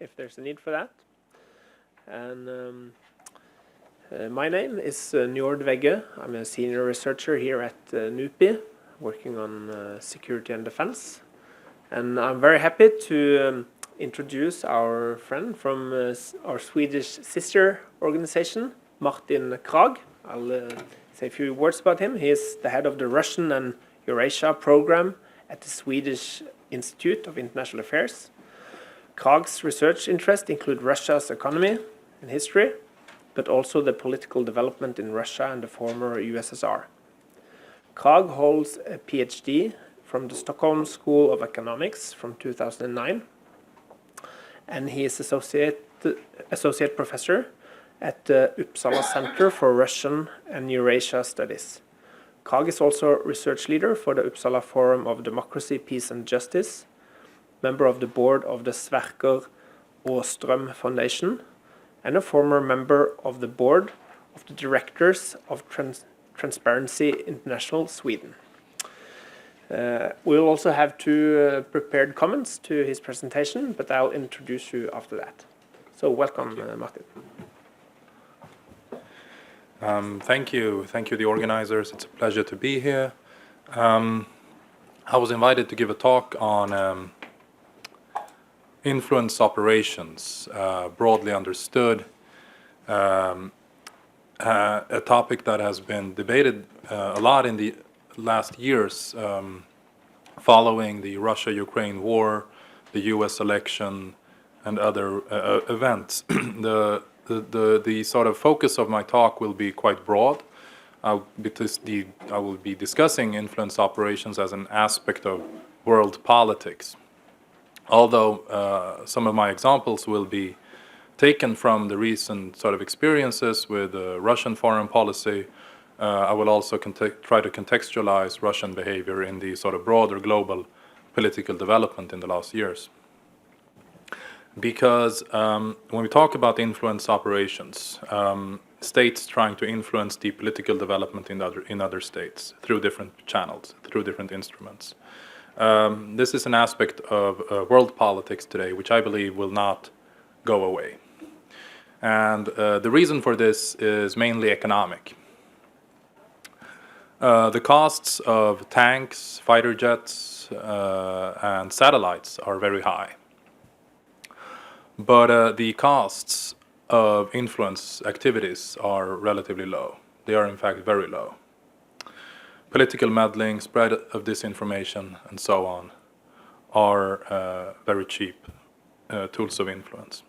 if there's a need for that. And my name is Njord Vegge. I'm a senior researcher here at NUPI, working on security and defense. And I'm very happy to introduce our friend from our Swedish sister organization, Martin Kragh. I'll say a few words about him. He is the head of the Russian and Eurasia program at the Swedish Institute of International Affairs. Kragh's research interests include Russia's economy and history, but also the political development in Russia and the former USSR. Kragh holds a PhD from the Stockholm School of Economics from 2009, and he is associate professor at the Uppsala Center for Russian and Eurasia Studies. Kragh is also research leader for the Uppsala Forum of Democracy, Peace and Justice, member of the board of the Sverker Åström Foundation, and a former member of the board of the directors of Transparency International Sweden. We'll also have two prepared comments to his presentation, but I'll introduce you after that. So welcome, Martin. Thank you, the organizers. It's a pleasure to be here. I was invited to give a talk on influence operations, broadly understood, a topic that has been debated a lot in the last years following the Russia-Ukraine war, the US election, and other events. The sort of focus of my talk will be quite broad. I will be discussing influence operations as an aspect of world politics. Although some of my examples will be taken from the recent sort of experiences with Russian foreign policy, I will also try to contextualize Russian behavior in the sort of broader global political development in the last years. Because when we talk about influence operations, states trying to influence the political development in other states through different channels, through different instruments. This is an aspect of world politics today, which I believe will not go away. And the reason for this is mainly economic. The costs of tanks, fighter jets, and satellites are very high. But the costs of influence activities are relatively low. They are in fact very low. Political meddling, spread of disinformation, and so on are very cheap tools of influence.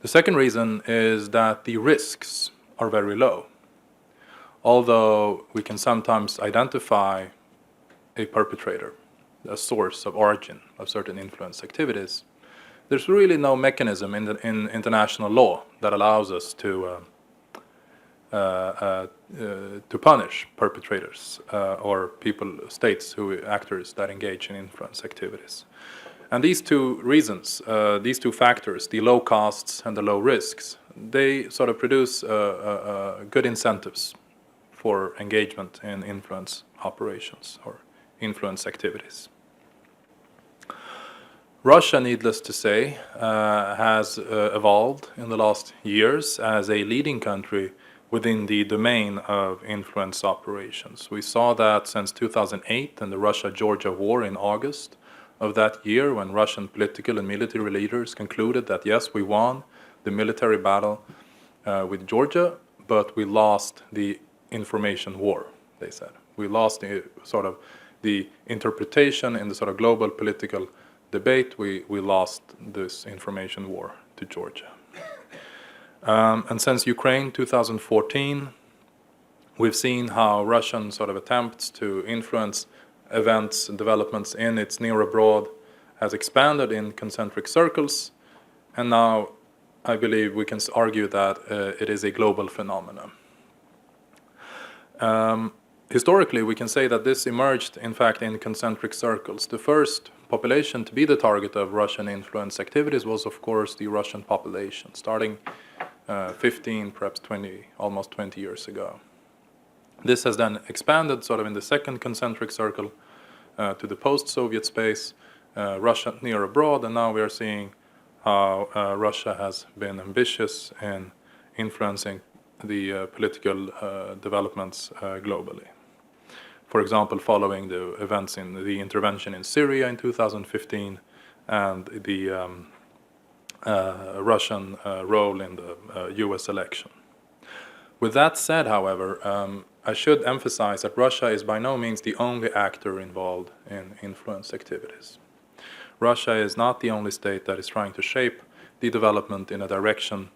The second reason is that the risks are very low. Although we can sometimes identify a perpetrator, a source of origin of certain influence activities, there's really no mechanism in international law that allows us to punish perpetrators or states, actors that engage in influence activities. And these two reasons, these two factors, the low costs and the low risks, they sort of produce good incentives for engagement in influence operations or influence activities. Russia, needless to say, has evolved in the last years as a leading country within the domain of influence operations. We saw that since 2008 and the Russia-Georgia war in August of that year, when Russian political and military leaders concluded that yes, we won the military battle with Georgia, but we lost the information war, they said. We lost the interpretation in the sort of global political debate. We lost this information war to Georgia. And since Ukraine 2014, we've seen how Russian sort of attempts to influence events and developments in its near abroad has expanded in concentric circles, and now I believe we can argue that it is a global phenomenon. Historically, we can say that this emerged, in fact, in concentric circles. The first population to be the target of Russian influence activities was, of course, the Russian population, starting 15, perhaps 20, almost 20 years ago. This has then expanded sort of in the second concentric circle to the post-Soviet space, Russia near abroad, and now we are seeing how Russia has been ambitious in influencing the political developments globally. For example, following the events in the intervention in Syria in 2015 and the Russian role in the US election. With that said, however, I should emphasize that Russia is by no means the only actor involved in influence activities. Russia is not the only state that is trying to shape the development in a direction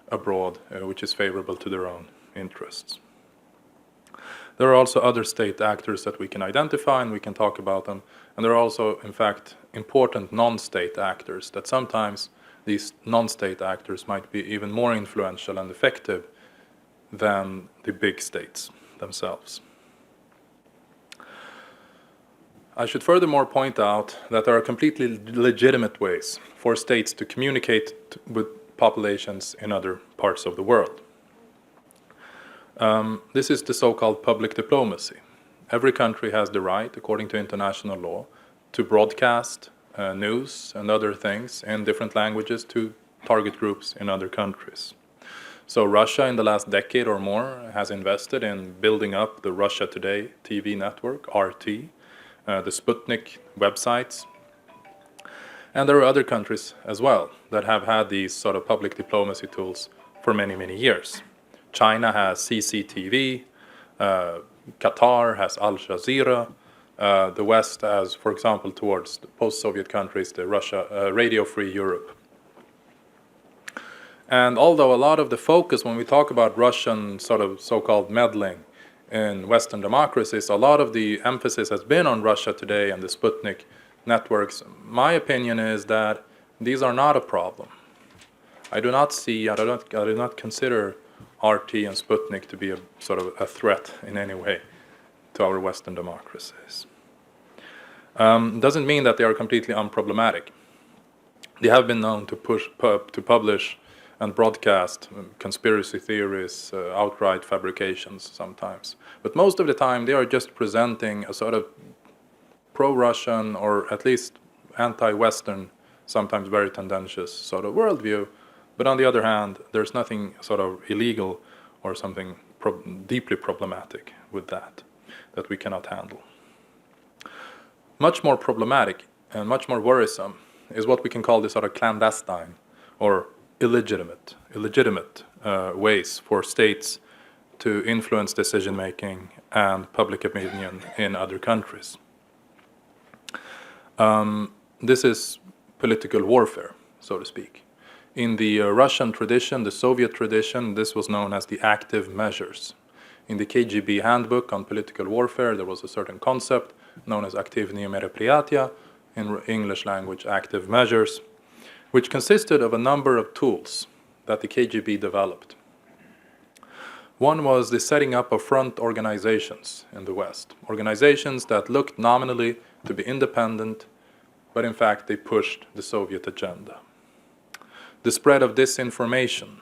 abroad which is favorable to their own interests. There are also other state actors that we can identify and we can talk about them. And there are also, in fact, important non-state actors that sometimes these non-state actors might be even more influential and effective than the big states themselves. I should furthermore point out that there are completely legitimate ways for states to communicate with populations in other parts of the world. This is the so-called public diplomacy. Every country has the right, according to international law, to broadcast news and other things in different languages to target groups in other countries. So Russia in the last decade or more has invested in building up the Russia Today TV network, RT, the Sputnik websites. And there are other countries as well that have had these sort of public diplomacy tools for many, many years. China has CCTV, Qatar has Al Jazeera, the West has, for example, towards the post-Soviet countries, the Radio Free Europe. And although a lot of the focus when we talk about Russian sort of so-called meddling in Western democracies, a lot of the emphasis has been on Russia Today and the Sputnik networks. My opinion is that these are not a problem. I do not consider RT and Sputnik to be a sort of a threat in any way to our Western democracies. Doesn't mean that they are completely unproblematic. They have been known to publish and broadcast conspiracy theories, outright fabrications sometimes. But most of the time they are just presenting a sort of pro-Russian or at least anti-Western, sometimes very tendentious sort of worldview. But on the other hand, there's nothing sort of illegal or something deeply problematic with that we cannot handle. Much more problematic and much more worrisome is what we can call the sort of clandestine or illegitimate ways for states to influence decision-making and public opinion in other countries. This is political warfare, so to speak. In the Russian tradition, the Soviet tradition, this was known as the active measures. In the KGB handbook on political warfare, there was a certain concept known as aktivные мероприятия, in English language, active measures, which consisted of a number of tools that the KGB developed. One was the setting up of front organizations in the West, organizations that looked nominally to be independent, but in fact they pushed the Soviet agenda. The spread of disinformation.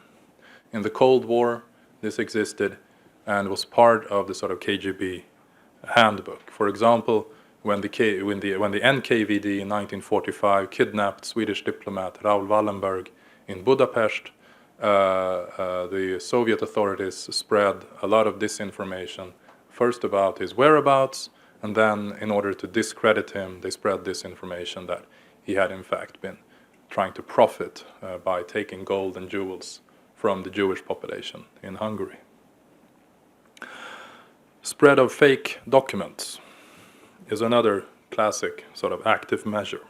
In the Cold War, this existed and was part of the sort of KGB handbook. For example, when the NKVD in 1945 kidnapped Swedish diplomat Raoul Wallenberg in Budapest, the Soviet authorities spread a lot of disinformation, first about his whereabouts, and then in order to discredit him, they spread disinformation that he had in fact been trying to profit by taking gold and jewels from the Jewish population in Hungary. Spread of fake documents is another classic sort of active measure.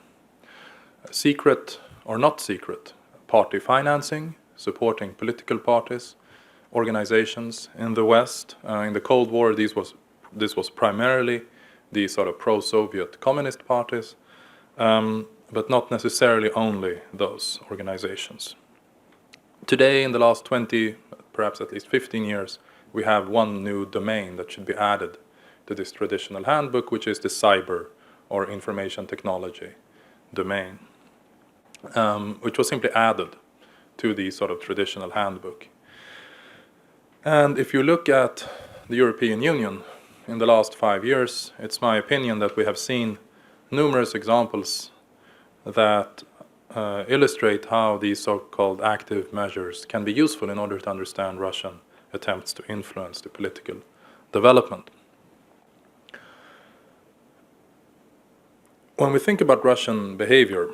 Secret or not secret party financing, supporting political parties, organizations in the West. In the Cold War, this was primarily the sort of pro-Soviet communist parties, but not necessarily only those organizations. Today, in the last 20, perhaps at least 15 years, we have one new domain that should be added to this traditional handbook, which is the cyber or information technology domain, which was simply added to the sort of traditional handbook. And if you look at the European Union in the last 5 years, it's my opinion that we have seen numerous examples that illustrate how these so-called active measures can be useful in order to understand Russian attempts to influence the political development. When we think about Russian behavior,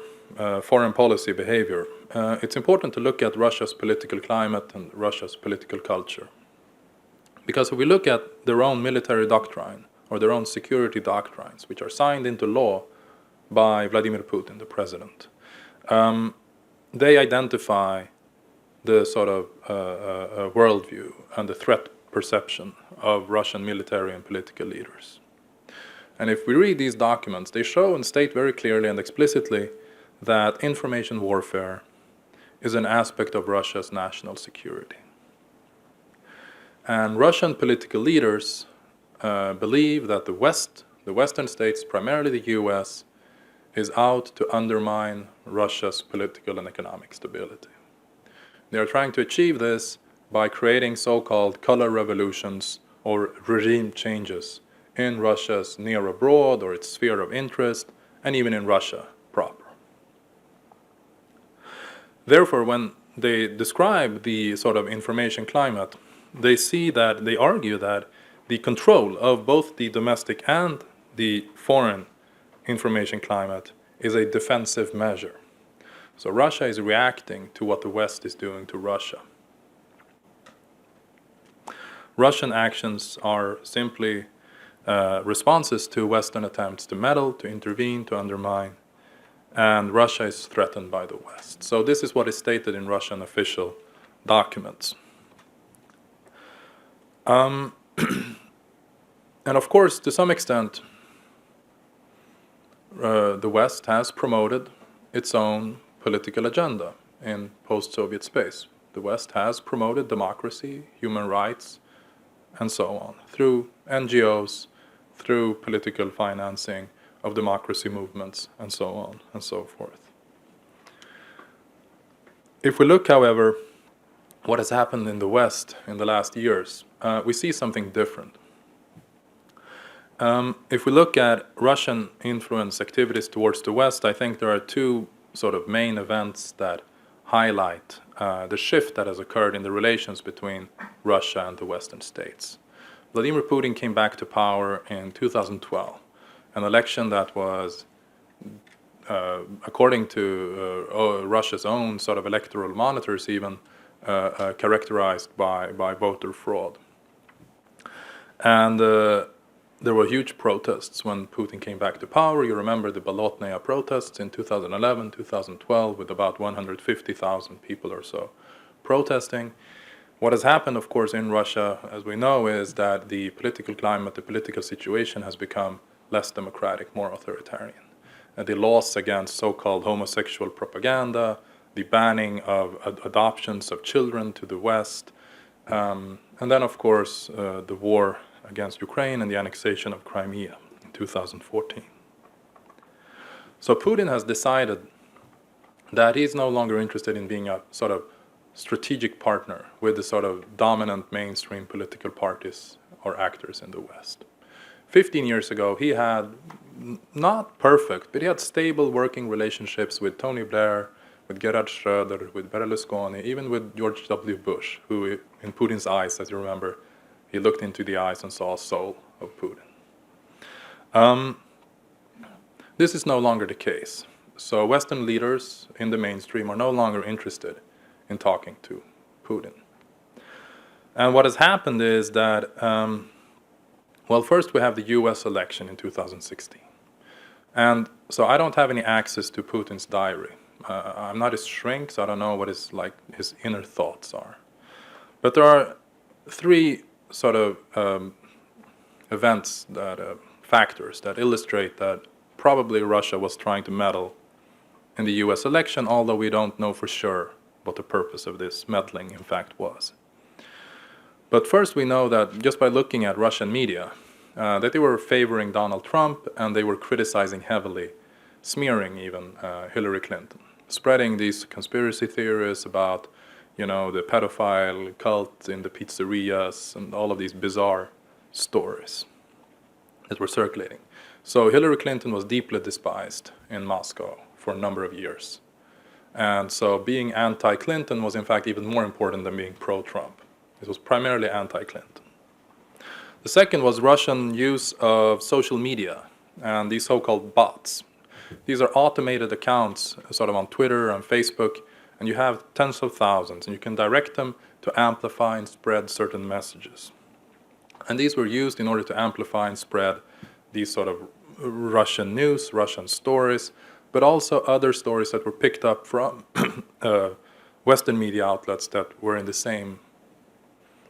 foreign policy behavior, it's important to look at Russia's political climate and Russia's political culture. Because if we look at their own military doctrine or their own security doctrines, which are signed into law by Vladimir Putin, the president, they identify the sort of worldview and the threat perception of Russian military and political leaders. And if we read these documents, they show and state very clearly and explicitly that information warfare is an aspect of Russia's national security. And Russian political leaders believe that the Western states, primarily the US, is out to undermine Russia's political and economic stability. They are trying to achieve this by creating so-called color revolutions or regime changes in Russia's near abroad or its sphere of interest, and even in Russia proper. Therefore, when they describe the sort of information climate, they argue that the control of both the domestic and the foreign information climate is a defensive measure. So Russia is reacting to what the West is doing to Russia. Russian actions are simply responses to Western attempts to meddle, to intervene, to undermine, and Russia is threatened by the West. So this is what is stated in Russian official documents. And of course, to some extent, the West has promoted its own political agenda in post-Soviet space. The West has promoted democracy, human rights, and so on, through NGOs, through political financing of democracy movements, and so on and so forth. If we look, however, what has happened in the West in the last years, we see something different. If we look at Russian influence activities towards the West, I think there are two sort of main events that highlight the shift that has occurred in the relations between Russia and the Western states. Vladimir Putin came back to power in 2012, an election that was, according to Russia's own sort of electoral monitors even, characterized by voter fraud. And there were huge protests when Putin came back to power. You remember the Bolotnaya protests in 2011, 2012, with about 150,000 people or so protesting. What has happened, of course, in Russia, as we know, is that the political climate, the political situation has become less democratic, more authoritarian. And the laws against so-called homosexual propaganda, the banning of adoptions of children to the West, and then, of course, the war against Ukraine and the annexation of Crimea in 2014. So Putin has decided that he's no longer interested in being a sort of strategic partner with the sort of dominant mainstream political parties or actors in the West. 15 years ago, he had not perfect, but he had stable working relationships with Tony Blair, with Gerhard Schröder, with Berlusconi, even with George W. Bush, who, in Putin's eyes, as you remember, he looked into the eyes and saw a soul of Putin. This is no longer the case. So Western leaders in the mainstream are no longer interested in talking to Putin. And what has happened is that, well, first we have the US election in 2016. And so I don't have any access to Putin's diary. I'm not his shrink, so I don't know what his inner thoughts are. But there are three sort of events, factors that illustrate that probably Russia was trying to meddle in the US election, although we don't know for sure what the purpose of this meddling in fact was. But first we know that just by looking at Russian media, that they were favoring Donald Trump and they were criticizing heavily, smearing even Hillary Clinton, spreading these conspiracy theories about, you know, the pedophile cult in the pizzerias and all of these bizarre stories that were circulating. So Hillary Clinton was deeply despised in Moscow for a number of years. And so being anti-Clinton was in fact even more important than being pro-Trump. It was primarily anti-Clinton. The second was Russian use of social media and these so-called bots. These are automated accounts sort of on Twitter and Facebook, and you have tens of thousands, and you can direct them to amplify and spread certain messages. And these were used in order to amplify and spread these sort of Russian news, Russian stories, but also other stories that were picked up from Western media outlets that were in the same,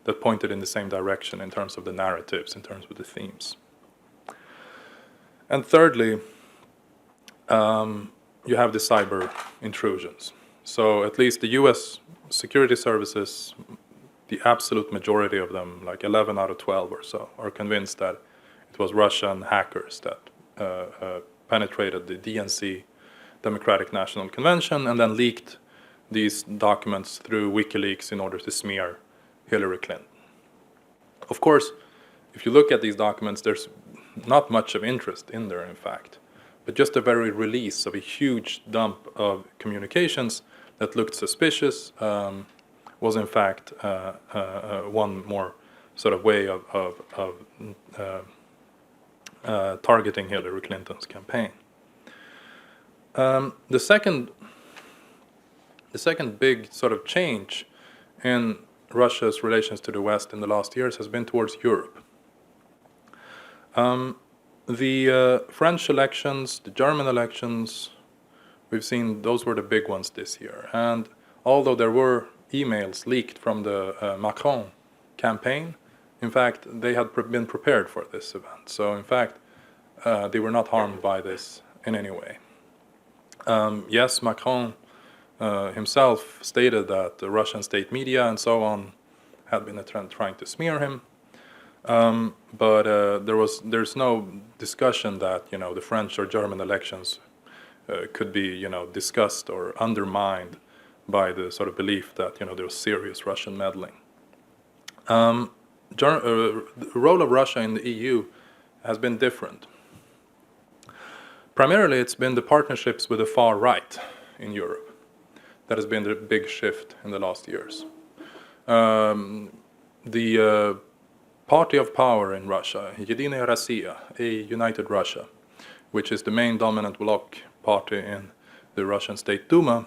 that pointed in the same direction in terms of the narratives, in terms of the themes. And thirdly, you have the cyber intrusions. So at least the US security services, the absolute majority of them, like 11 out of 12 or so, are convinced that it was Russian hackers that penetrated the DNC, Democratic National Convention, and then leaked these documents through WikiLeaks in order to smear Hillary Clinton. Of course, if you look at these documents, there's not much of interest in there, in fact, but just the very release of a huge dump of communications that looked suspicious was in fact one more sort of way of targeting Hillary Clinton's campaign. The second big sort of change in Russia's relations to the West in the last years has been towards Europe. The French elections, the German elections, we've seen those were the big ones this year. And although there were emails leaked from the Macron campaign, in fact, they had been prepared for this event. So in fact, they were not harmed by this in any way. Yes, Macron himself stated that the Russian state media and so on had been trying to smear him. But there's no discussion that the French or German elections could be discussed or undermined by the sort of belief that there was serious Russian meddling. The role of Russia in the EU has been different. Primarily, it's been the partnerships with the far right in Europe that has been the big shift in the last years. The party of power in Russia, Единая Россия, a United Russia, which is the main dominant bloc party in the Russian State Duma,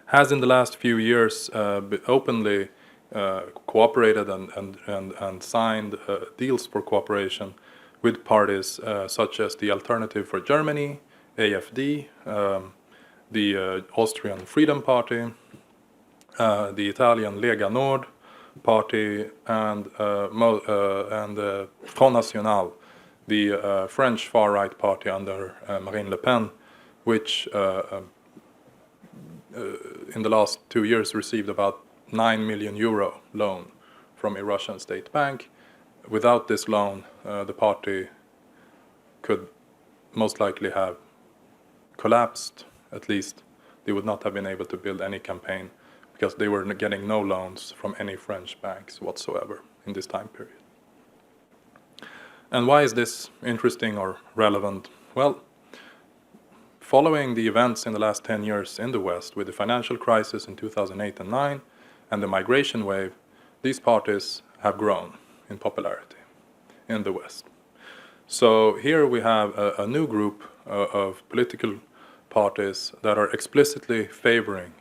has in the last few years openly cooperated and signed deals for cooperation with parties such as the Alternative for Germany, AFD, the Austrian Freedom Party, the Italian Lega Nord Party, and Front National, the French far-right party under Marine Le Pen, which in the last 2 years received about €9 million loan from a Russian state bank. Without this loan, the party could most likely have collapsed. At least they would not have been able to build any campaign because they were getting no loans from any French banks whatsoever in this time period. And why is this interesting or relevant? Well, following the events in the last 10 years in the West, with the financial crisis in 2008 and 2009 and the migration wave, these parties have grown in popularity in the West. So here we have a new group of political parties that are explicitly favoring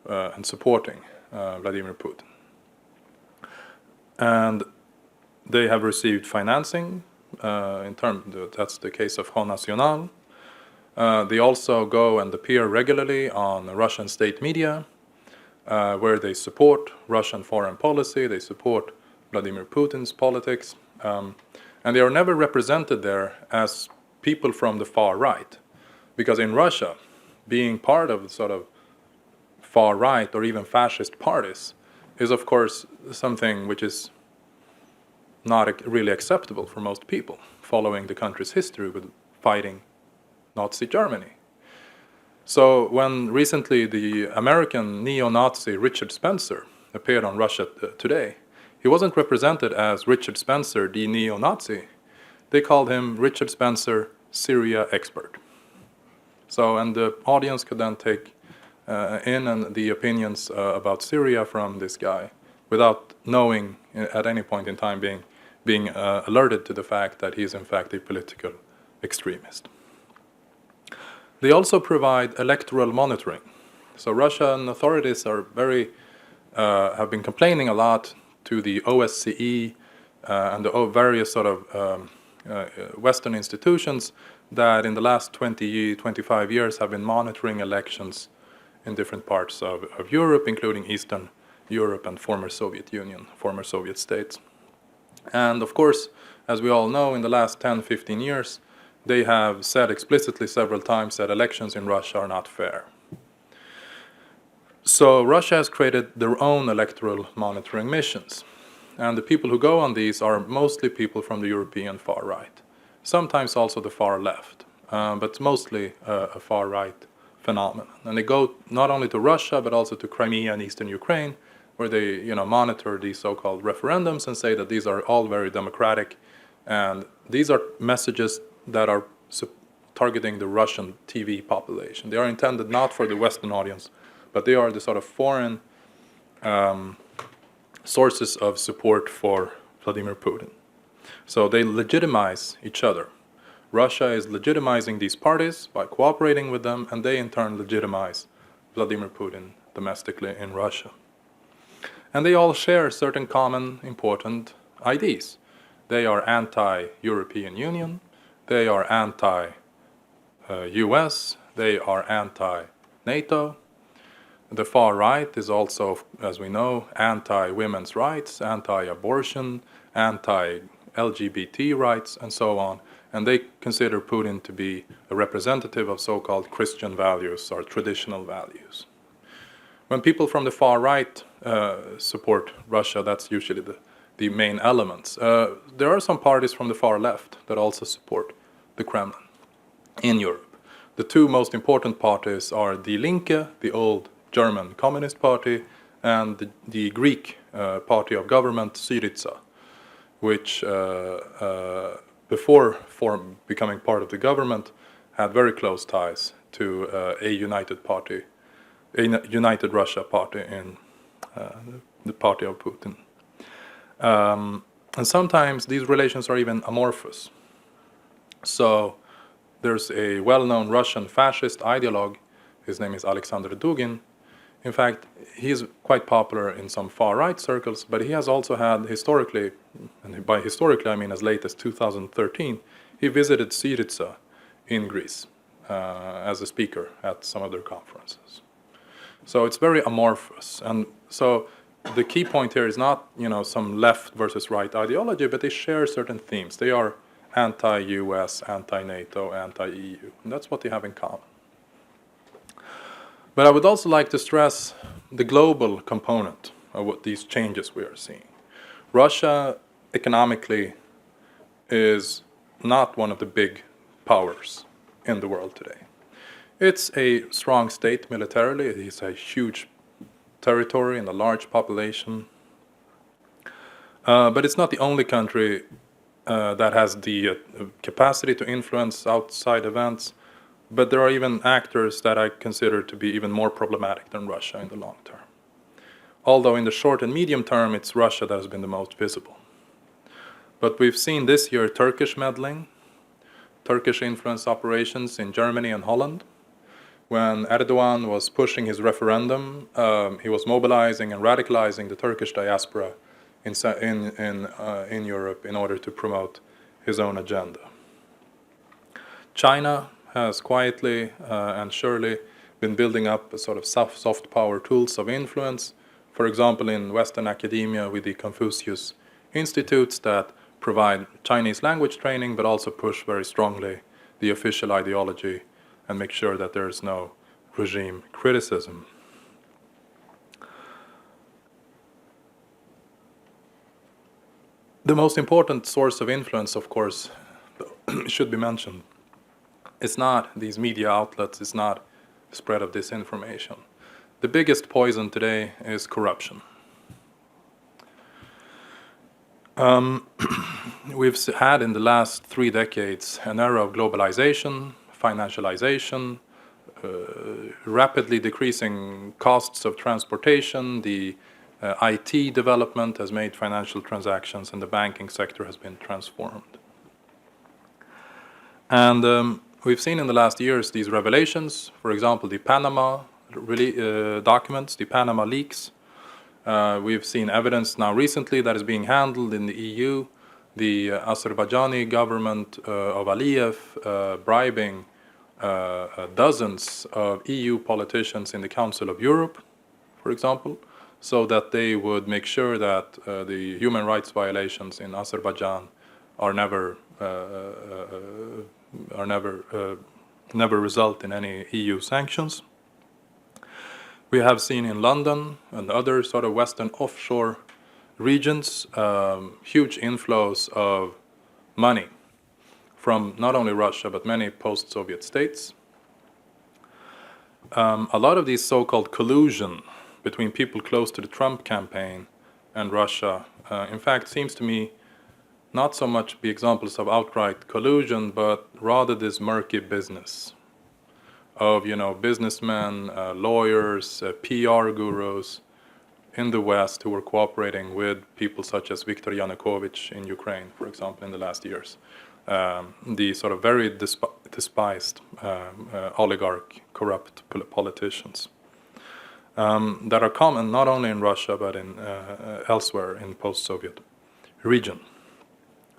and supporting Vladimir Putin. And they have received financing, that's the case of Front National. They also go and appear regularly on Russian state media, where they support Russian foreign policy, they support Vladimir Putin's politics, and they are never represented there as people from the far right. Because in Russia, being part of sort of far right or even fascist parties is of course something which is not really acceptable for most people, following the country's history with fighting Nazi Germany. So when recently the American neo-Nazi Richard Spencer appeared on Russia Today, he wasn't represented as Richard Spencer, the neo-Nazi. They called him Richard Spencer, Syria expert. So, and the audience could then take in and the opinions about Syria from this guy, without knowing at any point in time being alerted to the fact that he is in fact a political extremist. They also provide electoral monitoring. So Russian authorities are have been complaining a lot to the OSCE and the various sort of Western institutions that in the last 25 years have been monitoring elections in different parts of Europe, including Eastern Europe and former Soviet Union, former Soviet states. And of course, as we all know, in the last 10-15 years, they have said explicitly several times that elections in Russia are not fair. So Russia has created their own electoral monitoring missions. And the people who go on these are mostly people from the European far right. Sometimes also the far left, but mostly a far right phenomenon. And they go not only to Russia, but also to Crimea and Eastern Ukraine, where they monitor these so-called referendums and say that these are all very democratic. And these are messages that are targeting the Russian TV population. They are intended not for the Western audience, but they are the sort of foreign sources of support for Vladimir Putin. So they legitimize each other. Russia is legitimizing these parties by cooperating with them, and they in turn legitimize Vladimir Putin domestically in Russia. And they all share certain common important IDs. They are anti-European Union, they are anti-US, they are anti-NATO. The far right is also, as we know, anti-women's rights, anti-abortion, anti-LGBT rights, and so on. And they consider Putin to be a representative of so-called Christian values or traditional values. When people from the far right support Russia, that's usually the main elements. There are some parties from the far left that also support the Kremlin in Europe. The two most important parties are Die Linke, the old German Communist Party, and the Greek party of government, Syriza, which before becoming part of the government had very close ties to a united party, a united Russia party in the party of Putin. And sometimes these relations are even amorphous. So there's a well-known Russian fascist ideologue, his name is Alexander Dugin. In fact, he's quite popular in some far-right circles, but he has also had historically, and by historically I mean as late as 2013, he visited Syriza in Greece as a speaker at some of their conferences. So it's very amorphous. And so the key point here is not, some left versus right ideology, but they share certain themes. They are anti-US, anti-NATO, anti-EU, and that's what they have in common. But I would also like to stress the global component of what these changes we are seeing. Russia economically is not one of the big powers in the world today. It's a strong state militarily. It is a huge territory and a large population. But it's not the only country that has the capacity to influence outside events. But there are even actors that I consider to be even more problematic than Russia in the long term. Although in the short and medium term, it's Russia that has been the most visible. But we've seen this year Turkish meddling, Turkish influence operations in Germany and Holland. When Erdogan was pushing his referendum, he was mobilizing and radicalizing the Turkish diaspora in Europe in order to promote his own agenda. China has quietly and surely been building up a sort of soft power tools of influence. For example, in Western academia with the Confucius Institutes that provide Chinese language training, but also push very strongly the official ideology and make sure that there is no regime criticism. The most important source of influence, of course, should be mentioned. It's not these media outlets, it's not the spread of disinformation. The biggest poison today is corruption. We've had in the last 3 decades an era of globalization, financialization, rapidly decreasing costs of transportation, the IT development has made financial transactions, and the banking sector has been transformed. And we've seen in the last years these revelations, for example, the Panama documents, the Panama leaks. We've seen evidence now recently that is being handled in the EU, the Azerbaijani government of Aliyev bribing dozens of EU politicians in the Council of Europe, for example, so that they would make sure that the human rights violations in Azerbaijan are never result in any EU sanctions. We have seen in London and other sort of Western offshore regions huge inflows of money from not only Russia but many post-Soviet states. A lot of these so-called collusion between people close to the Trump campaign and Russia, in fact, seems to me not so much be examples of outright collusion, but rather this murky business of, businessmen, lawyers, PR gurus in the West who were cooperating with people such as Viktor Yanukovych in Ukraine, for example, in the last years. The sort of very despised oligarch, corrupt politicians that are common not only in Russia but in elsewhere in post-Soviet region.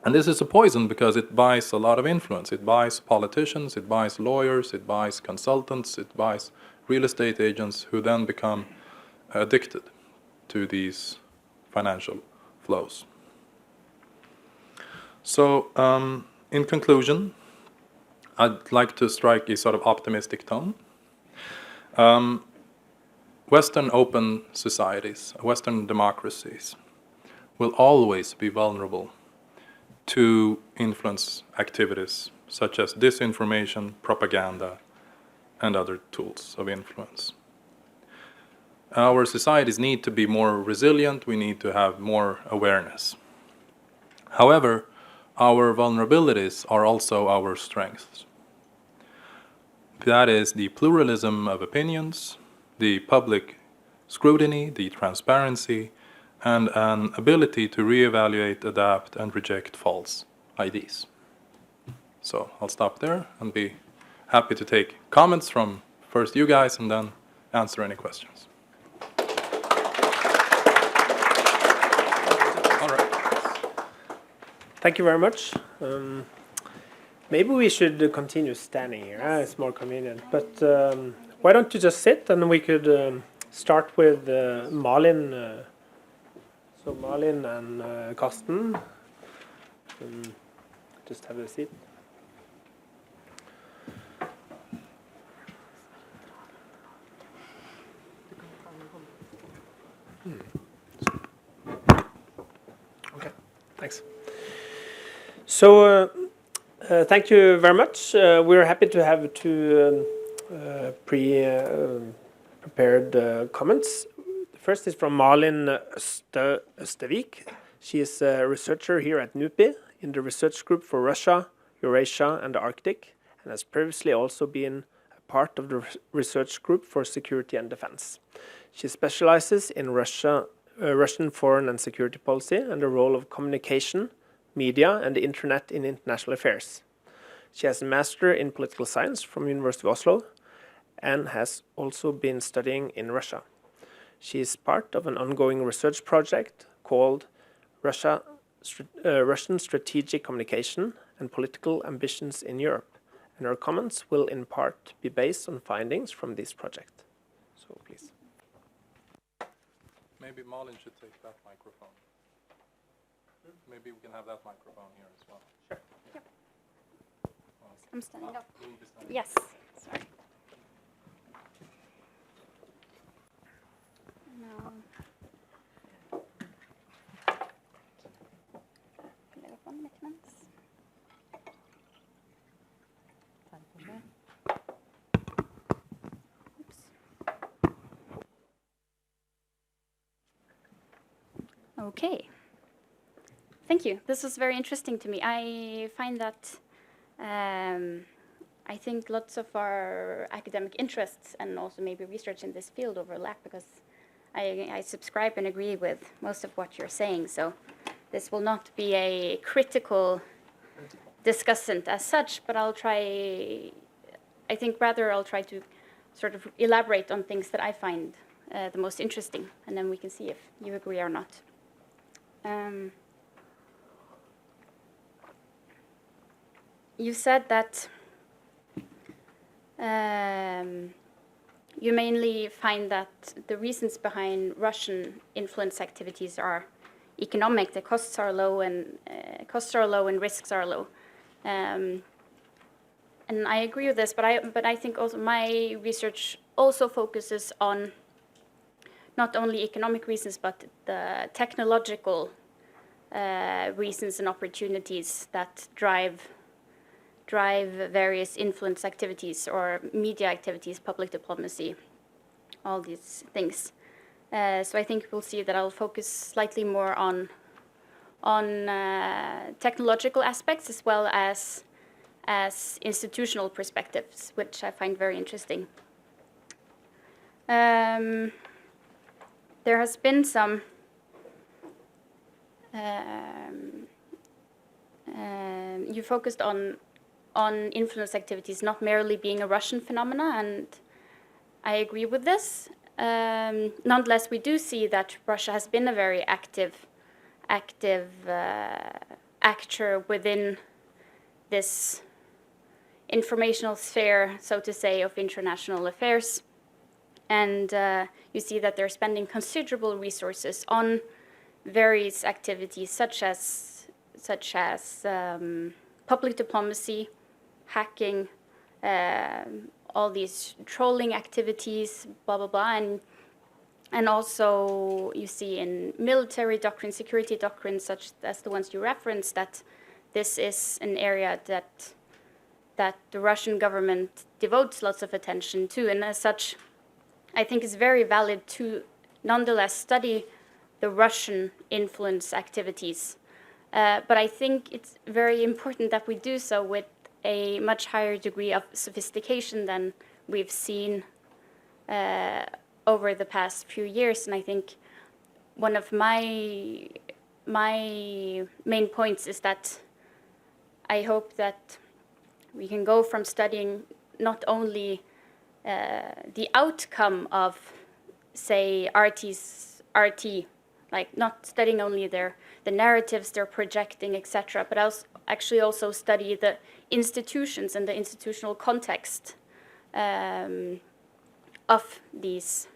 And this is a poison because it buys a lot of influence. It buys politicians, it buys lawyers, it buys consultants, it buys real estate agents who then become addicted to these financial flows. So, in conclusion, I'd like to strike a sort of optimistic tone. Western open societies, Western democracies, will always be vulnerable to influence activities such as disinformation, propaganda, and other tools of influence. Our societies need to be more resilient, we need to have more awareness. However, our vulnerabilities are also our strengths. That is the pluralism of opinions, the public scrutiny, the transparency, and an ability to reevaluate, adapt, and reject false IDs. So I'll stop there and be happy to take comments from first you guys and then answer any questions. All right. Thank you very much. Maybe we should continue standing here. It's more convenient. But why don't you just sit and we could start with Malin. So Malin and Karsten, just have a seat. Okay, thanks. So thank you very much. We're happy to have two prepared comments. First is from Malin Østevik. She is a researcher here at NUPI in the research group for Russia, Eurasia and the Arctic, and has previously also been a part of the research group for security and defense. She specializes in Russian foreign and security policy and the role of communication, media and the internet in international affairs. She has a master in political science from University of Oslo and has also been studying in Russia. She is part of an ongoing research project called Russian Strategic Communication and Political Ambitions in Europe, and her comments will in part be based on findings from this project. So please. Maybe Malin should take that microphone. Maybe we can have that microphone here as well. Sure. Yep. I'm standing up. Yes. Sorry. No. Lägga på mitt. Okay. Thank you. This was very interesting to me. I find that I think lots of our academic interests and also maybe research in this field overlap, because I subscribe and agree with most of what you're saying. So this will not be a critical discussant as such, but I'll try to sort of elaborate on things that I find the most interesting, and then we can see if you agree or not. You said that you mainly find that the reasons behind Russian influence activities are economic. The costs are low and risks are low. And I agree with this, but I think also my research also focuses on not only economic reasons, but the technological reasons and opportunities that drive various influence activities or media activities, public diplomacy, all these things. So I think we'll see that I'll focus slightly more on technological aspects as well as institutional perspectives, which I find very interesting. There has been some you focused on influence activities not merely being a Russian phenomena, and I agree with this. Nonetheless, we do see that Russia has been a very active actor within this informational sphere, so to say, of international affairs. And you see that they're spending considerable resources on various activities such as public diplomacy, hacking, all these trolling activities, blah, blah, blah. And also you see in military doctrine, security doctrines, such as the ones you referenced, that this is an area that the Russian government devotes lots of attention to. And as such, I think it's very valid to nonetheless study the Russian influence activities. But I think it's very important that we do so with a much higher degree of sophistication than we've seen over the past few years. And I think one of my main points is that I hope that we can go from studying not only the outcome of, say, RT, like not studying only the narratives they're projecting, etc., but also study the institutions and the institutional context of these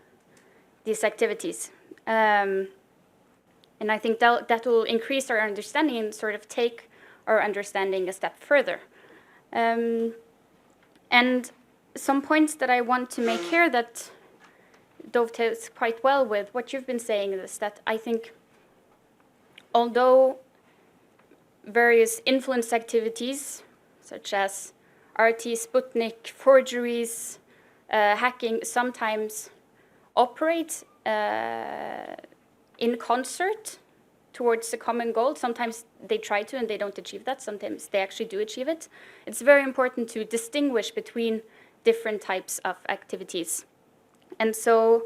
activities. And I think that will increase our understanding and sort of take our understanding a step further. And some points that I want to make here that dovetails quite well with what you've been saying is that I think although various influence activities such as RT, Sputnik, forgeries, hacking sometimes operate in concert towards a common goal. Sometimes they try to and they don't achieve that. Sometimes they actually do achieve it. It's very important to distinguish between different types of activities. And so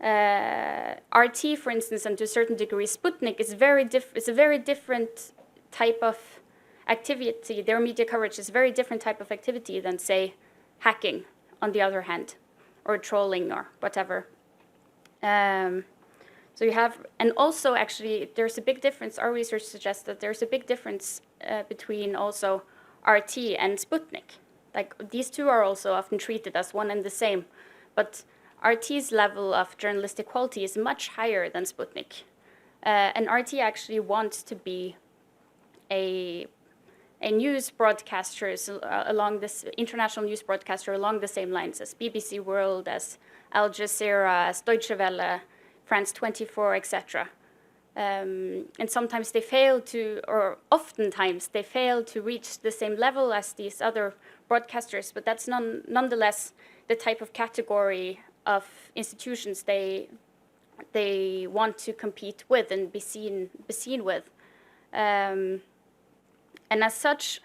RT, for instance, and to a certain degree Sputnik is it's a very different type of activity. Their media coverage is a very different type of activity than, say, hacking, on the other hand, or trolling or whatever. So you have, and also actually there's a big difference. Our research suggests that there's a big difference between also RT and Sputnik. Like these two are also often treated as one and the same, but RT's level of journalistic quality is much higher than Sputnik. And RT actually wants to be a news broadcaster along this international news broadcaster along the same lines as BBC World, as Al Jazeera, as Deutsche Welle, France 24, etc. And sometimes they fail to, or oftentimes they fail to reach the same level as these other broadcasters, but that's nonetheless the type of category of institutions they want to compete with and be seen with. And as such,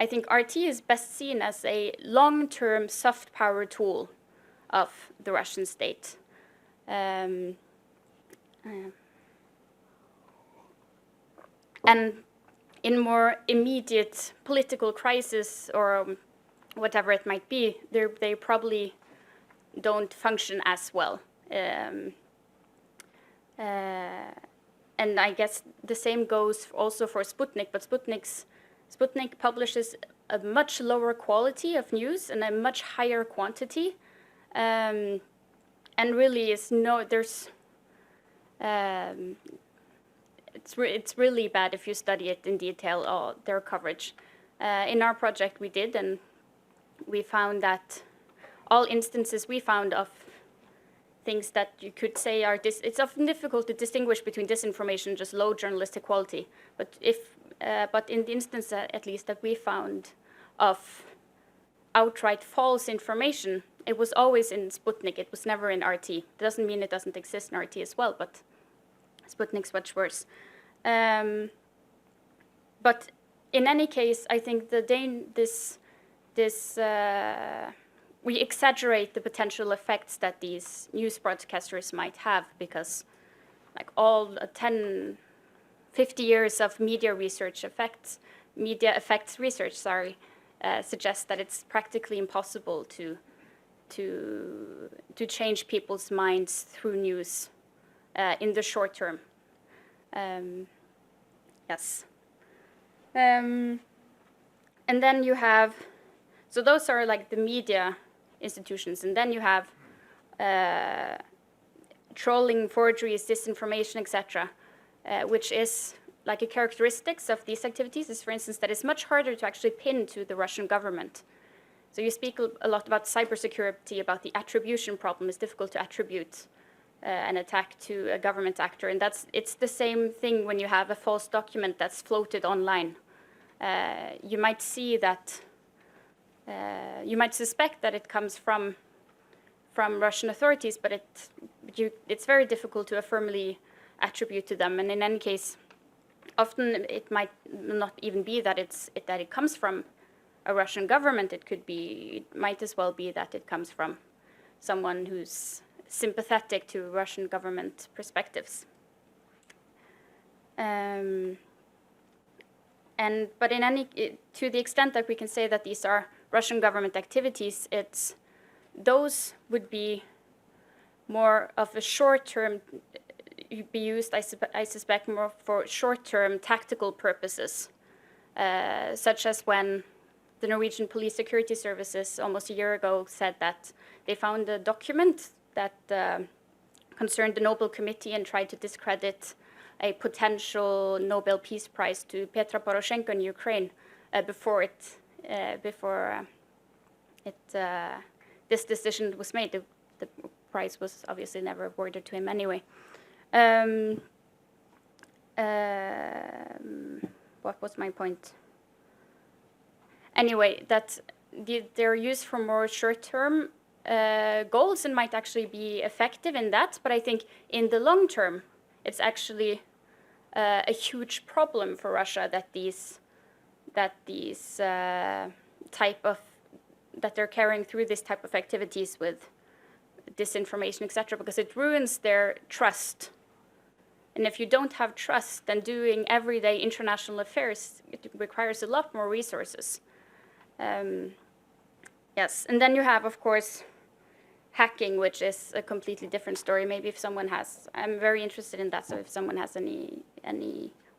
I think RT is best seen as a long-term soft power tool of the Russian state. And in more immediate political crisis or whatever it might be, they probably don't function as well. And I guess the same goes also for Sputnik, but Sputnik publishes a much lower quality of news and a much higher quantity, and really is it's really bad if you study it in detail, their coverage. In our project we did, and we found that all instances we found of things that you could say are it's often difficult to distinguish between disinformation and just low journalistic quality. But but in the instance at least that we found of outright false information, it was always in Sputnik. It was never in RT. It doesn't mean it doesn't exist in RT as well, but Sputnik's much worse. But in any case, I think we exaggerate the potential effects that these news broadcasters might have, because like all 10, 50 years of media effects research, suggests that it's practically impossible to change people's minds through news in the short term. Yes. And then you have, so those are like the media institutions, and then you have trolling, forgeries, disinformation, etc., which is like a characteristics of these activities is, for instance, that it's much harder to actually pin to the Russian government. So you speak a lot about cybersecurity, about the attribution problem. It's difficult to attribute an attack to a government actor, and it's the same thing when you have a false document that's floated online. You might see that, you might suspect that it comes from Russian authorities, but it's very difficult to affirmably attribute to them. And in any case, often it might not even be that it comes from a Russian government. It might as well be that it comes from someone who's sympathetic to Russian government perspectives. But to the extent that we can say that these are Russian government activities, those would be more of a short-term, be used, I suspect, more for short-term tactical purposes, such as when the Norwegian Police Security Services almost a year ago said that they found a document that concerned the Nobel Committee and tried to discredit a potential Nobel Peace Prize to Petro Poroshenko in Ukraine before this decision was made. The prize was obviously never awarded to him anyway. What was my point? Anyway, that they're used for more short-term goals and might actually be effective in that. But I think in the long term, it's actually a huge problem for Russia that they're carrying through this type of activities with disinformation, etc., because it ruins their trust. And if you don't have trust, then doing everyday international affairs, it requires a lot more resources. Yes, and then you have, of course, hacking, which is a completely different story. Maybe if someone has, I'm very interested in that, so if someone has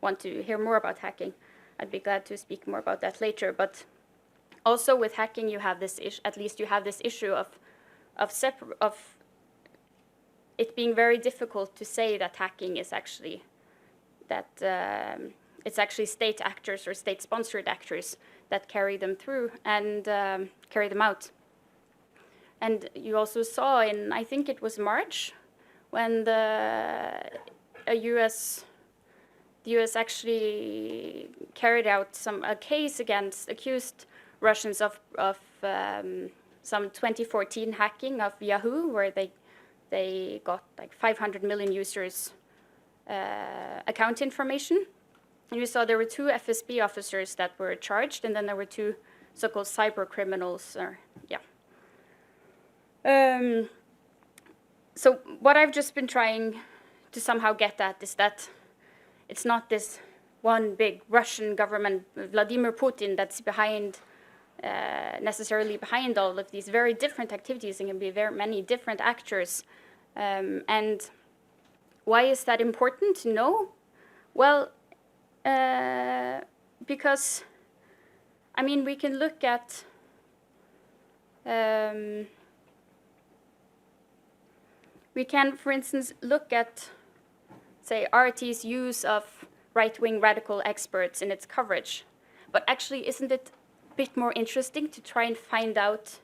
want to hear more about hacking, I'd be glad to speak more about that later. But also with hacking, you have this issue of it being very difficult to say that hacking is actually it's actually state actors or state-sponsored actors that carry them through and carry them out. And you also saw in, I think it was March, when the US actually carried out a case accused Russians of some 2014 hacking of Yahoo, where they got like 500 million users' account information. And you saw there were 2 FSB officers that were charged, and then there were 2 so-called cyber criminals. So what I've just been trying to somehow get at is that it's not this one big Russian government, Vladimir Putin, that's necessarily behind all of these very different activities, and can be very many different actors. And why is that important to know? Well, because, I mean, we can look at we can, for instance, look at, say, RT's use of right-wing radical experts in its coverage. But actually, isn't it a bit more interesting to try and find out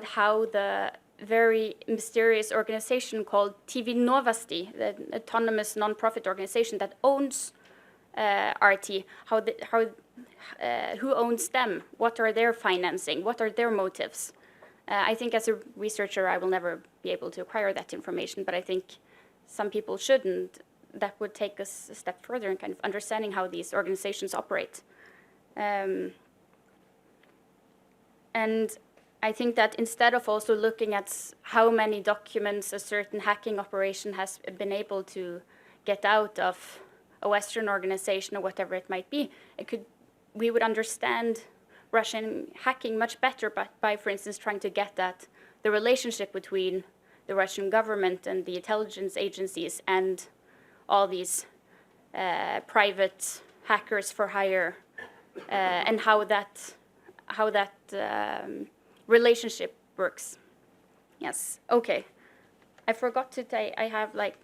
how the very mysterious organization called TV Novosti, the autonomous non-profit organization that owns RT, who owns them? What are their financing? What are their motives? I think as a researcher, I will never be able to acquire that information, but I think some people should, and that would take us a step further in kind of understanding how these organizations operate. And I think that instead of also looking at how many documents a certain hacking operation has been able to get out of a Western organization or whatever it might be, we would understand Russian hacking much better by, for instance, trying to get at the relationship between the Russian government and the intelligence agencies and all these private hackers for hire, and how that relationship works. Yes, okay. I forgot to say I have like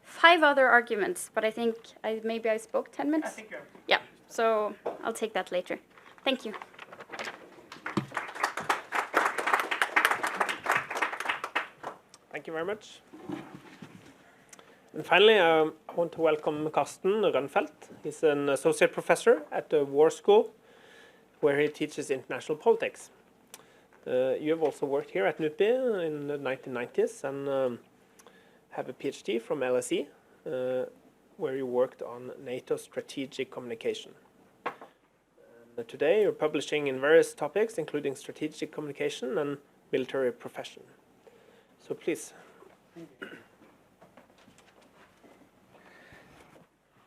5 other arguments, but I think maybe I spoke 10 minutes. I think you have. Yeah, so I'll take that later. Thank you. Thank you very much. And finally, I want to welcome Karsten Rønfeldt. He's an associate professor at the War School, where he teaches international politics. You have also worked here at NUPI in the 1990s and have a PhD from LSE, where you worked on NATO strategic communication. And today you're publishing in various topics, including strategic communication and military profession. So please.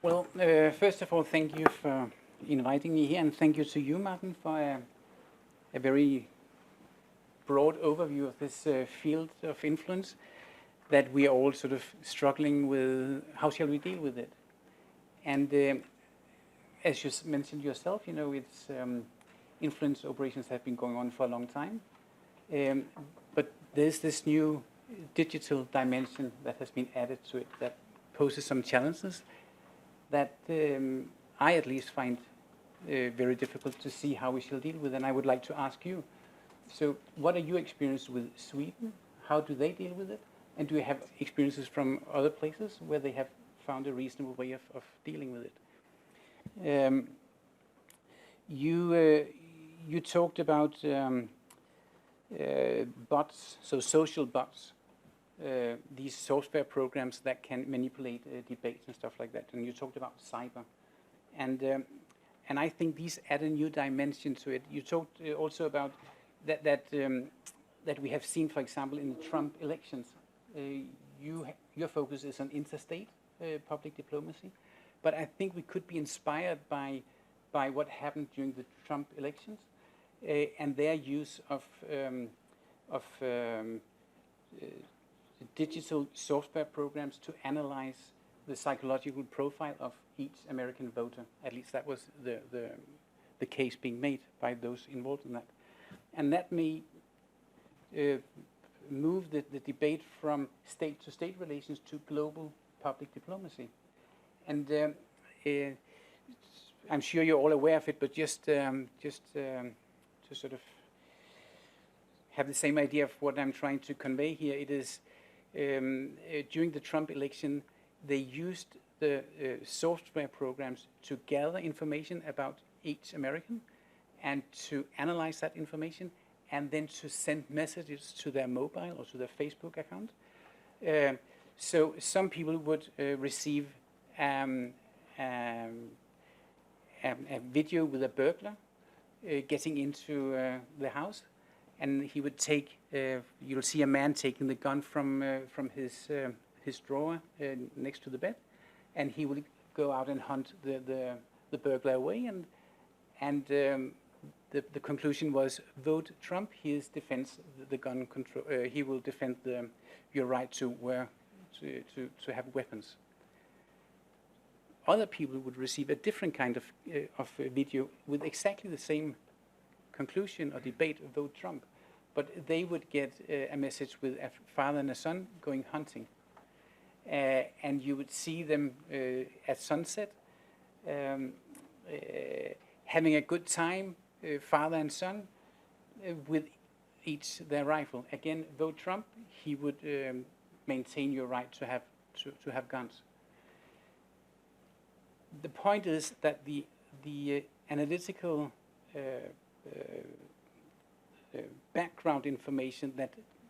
Well, first of all, thank you for inviting me here, and thank you to you, Martin, for a very broad overview of this field of influence that we are all sort of struggling with. How shall we deal with it? And as you mentioned yourself, you know, it's influence operations have been going on for a long time, but there's this new digital dimension that has been added to it that poses some challenges that I at least find very difficult to see how we shall deal with. And I would like to ask you, so what are your experiences with Sweden? How do they deal with it? And do you have experiences from other places where they have found a reasonable way of dealing with it? You talked about bots, so social bots, these software programs that can manipulate debates and stuff like that. And you talked about cyber, and I think these add a new dimension to it. You talked also about that we have seen, for example, in the Trump elections. Your focus is on interstate public diplomacy, but I think we could be inspired by what happened during the Trump elections and their use of digital software programs to analyze the psychological profile of each American voter. At least that was the case being made by those involved in that. And that may move the debate from state-to-state relations to global public diplomacy. And I'm sure you're all aware of it, but just to sort of have the same idea of what I'm trying to convey here, it is during the Trump election, they used the software programs to gather information about each American and to analyze that information and then to send messages to their mobile or to their Facebook account. So some people would receive a video with a burglar getting into the house, and he would take. You'll see a man taking the gun from his drawer next to the bed, and he would go out and hunt the burglar away, and the conclusion was, vote Trump. He defends the gun control. He will defend your right to have weapons. Other people would receive a different kind of video with exactly the same conclusion or debate, vote Trump, but they would get a message with a father and a son going hunting, and you would see them at sunset having a good time, father and son, with each their rifle. Again, vote Trump. He would maintain your right to have guns. The point is that the analytical background information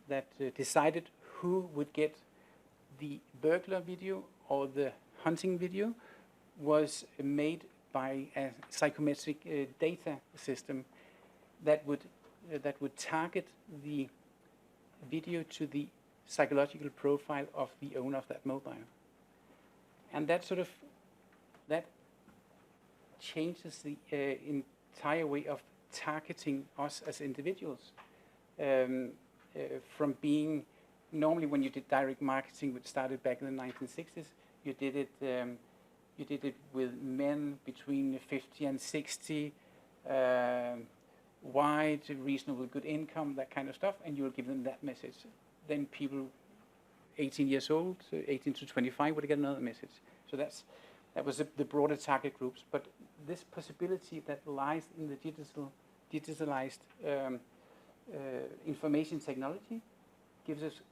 that decided who would get the burglar video or the hunting video was made by a psychometric data system that would target the video to the psychological profile of the owner of that mobile, and that changes the entire way of targeting us as individuals, from being normally when you did direct marketing, which started back in the 1960s, you did it with men between 50 and 60, wide, reasonable, good income, that kind of stuff, and you will give them that message. Then people 18 years old, 18 to 25, would get another message. So that was the broader target groups. But this possibility that lies in the digitalized information technology gives us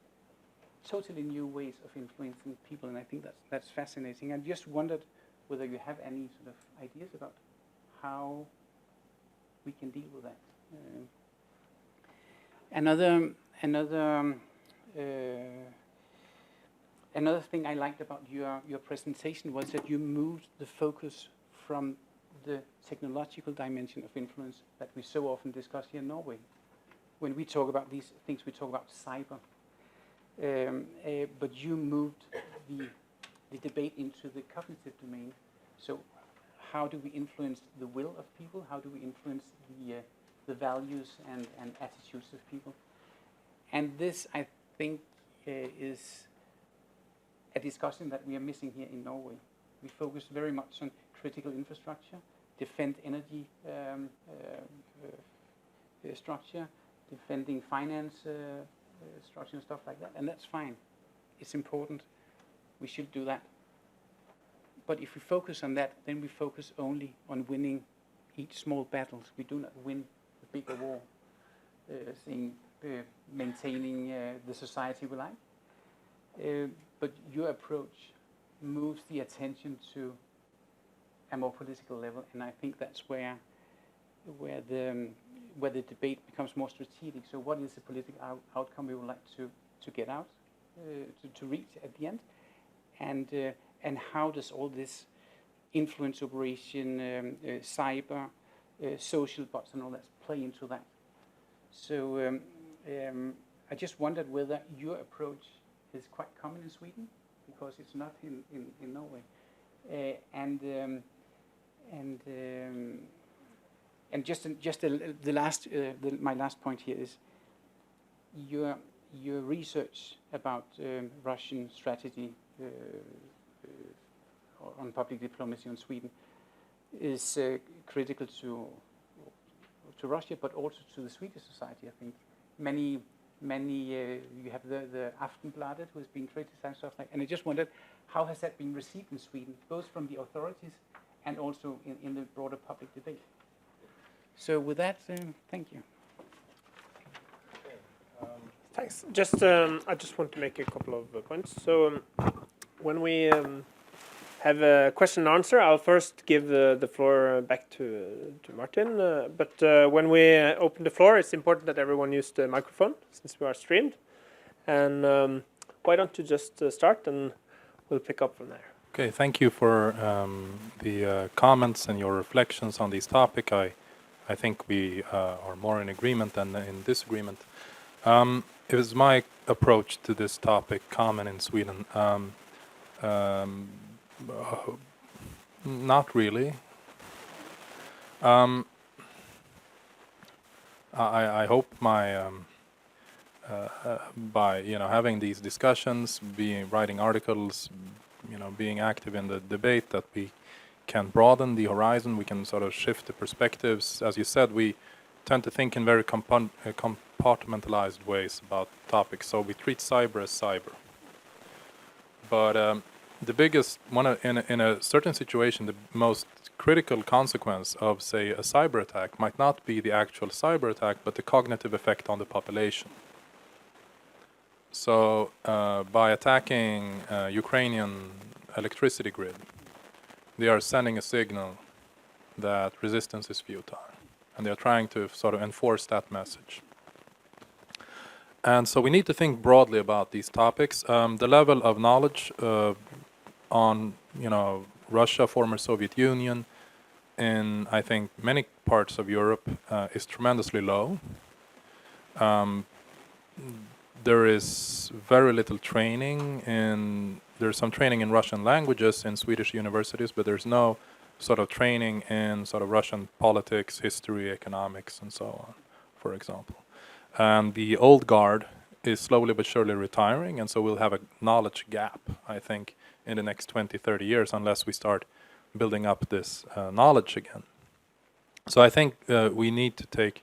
totally new ways of influencing people, and I think that's fascinating. I just wondered whether you have any sort of ideas about how we can deal with that. Another thing I liked about your presentation was that you moved the focus from the technological dimension of influence that we so often discuss here in Norway. When we talk about these things, we talk about cyber. But you moved the debate into the cognitive domain. So how do we influence the will of people? How do we influence the values and attitudes of people? And this, I think, is a discussion that we are missing here in Norway. We focus very much on critical infrastructure, defend energy structure, defending finance structure and stuff like that, and that's fine. It's important. We should do that. But if we focus on that, then we focus only on winning each small battles. We do not win the bigger war, maintaining the society we like. But your approach moves the attention to a more political level, and I think that's where the debate becomes more strategic. So what is the political outcome we would like to get out, to reach at the end, and how does all this influence operation, cyber, social bots and all that play into that? So I just wondered whether your approach is quite common in Sweden, because it's not in Norway, and just my last point here is your research about Russian strategy on public diplomacy on Sweden is critical to Russia, but also to the Swedish society. I think many you have the Aftonbladet, who has been criticized, stuff like, and I just wondered how has that been received in Sweden, both from the authorities and also in the broader public debate. So with that, thank you. Thanks. I just want to make a couple of points. So when we have a question and answer, I'll first give the floor back to Martin. But when we open the floor, it's important that everyone use the microphone, since we are streamed. And why don't you just start, and we'll pick up from there. Okay, thank you for the comments and your reflections on this topic. I think we are more in agreement than in disagreement. It was my approach to this topic, common in Sweden. Not really. I hope my by having these discussions, writing articles, being active in the debate, that we can broaden the horizon. We can sort of shift the perspectives. As you said, we tend to think in very compartmentalized ways about topics. So we treat cyber as cyber. But the biggest one in a certain situation, the most critical consequence of, say, a cyber attack might not be the actual cyber attack, but the cognitive effect on the population. So by attacking Ukrainian electricity grid, they are sending a signal that resistance is futile, and they are trying to sort of enforce that message. And so we need to think broadly about these topics. The level of knowledge on Russia, former Soviet Union, in I think many parts of Europe is tremendously low. There is very little training there's some training in Russian languages in Swedish universities, but there's no sort of training in sort of Russian politics, history, economics, and so on, for example. And the old guard is slowly but surely retiring, and so we'll have a knowledge gap, I think, in the next 20, 30 years, unless we start building up this knowledge again. So I think we need to take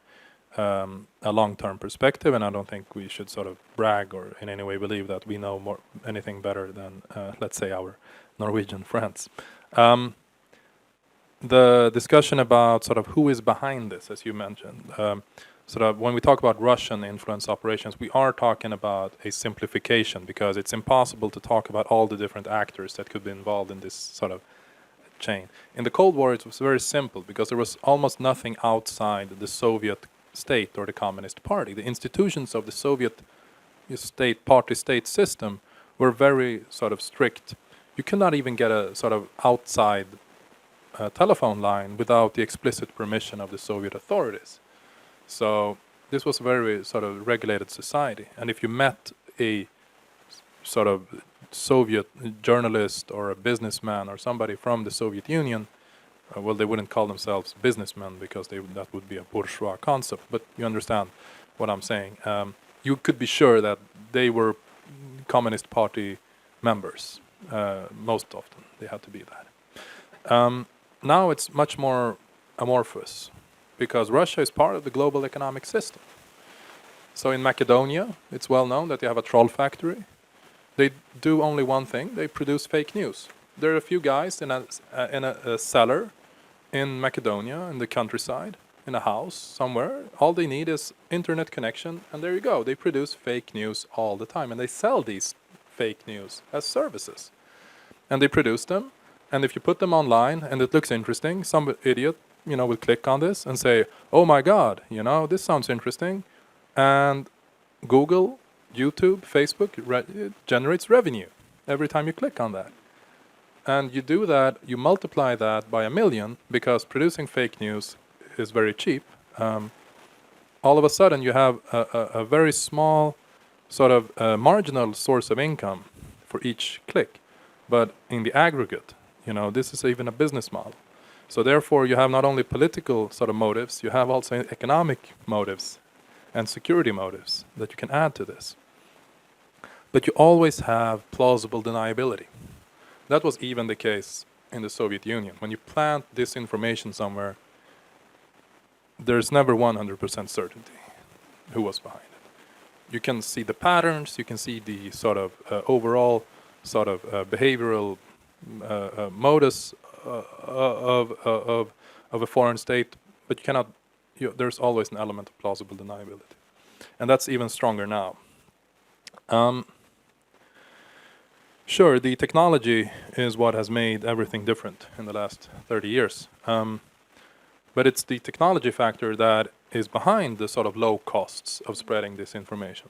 a long-term perspective, and I don't think we should sort of brag or in any way believe that we know anything better than, let's say, our Norwegian friends. The discussion about sort of who is behind this, as you mentioned, sort of when we talk about Russian influence operations, we are talking about a simplification, because it's impossible to talk about all the different actors that could be involved in this sort of chain. In the Cold War, it was very simple, because there was almost nothing outside the Soviet state or the Communist Party. The institutions of the Soviet party-state system were very sort of strict. You could not even get a sort of outside telephone line without the explicit permission of the Soviet authorities. So this was a very sort of regulated society. And if you met a sort of Soviet journalist or a businessman or somebody from the Soviet Union, well, they wouldn't call themselves businessmen, because that would be a bourgeois concept, but you understand what I'm saying. You could be sure that they were Communist Party members. Most often they had to be that. Now it's much more amorphous, because Russia is part of the global economic system. So in Macedonia, it's well known that they have a troll factory. They do only one thing: they produce fake news. There are a few guys in a cellar in Macedonia, in the countryside, in a house somewhere. All they need is internet connection, and there you go. They produce fake news all the time, and they sell these fake news as services. And they produce them, and if you put them online and it looks interesting, some idiot, will click on this and say, "Oh my God, this sounds interesting," and Google, YouTube, Facebook generates revenue every time you click on that. And you do that, you multiply that by 1 million, because producing fake news is very cheap. All of a sudden you have a very small sort of marginal source of income for each click. But in the aggregate, this is even a business model. So therefore you have not only political sort of motives, you have also economic motives and security motives that you can add to this. But you always have plausible deniability. That was even the case in the Soviet Union. When you plant disinformation somewhere, there's never 100% certainty who was behind it. You can see the patterns, you can see the sort of overall sort of behavioral modus of a foreign state, but you cannot. There's always an element of plausible deniability, and that's even stronger now. Sure, the technology is what has made everything different in the last 30 years. But it's the technology factor that is behind the sort of low costs of spreading this information.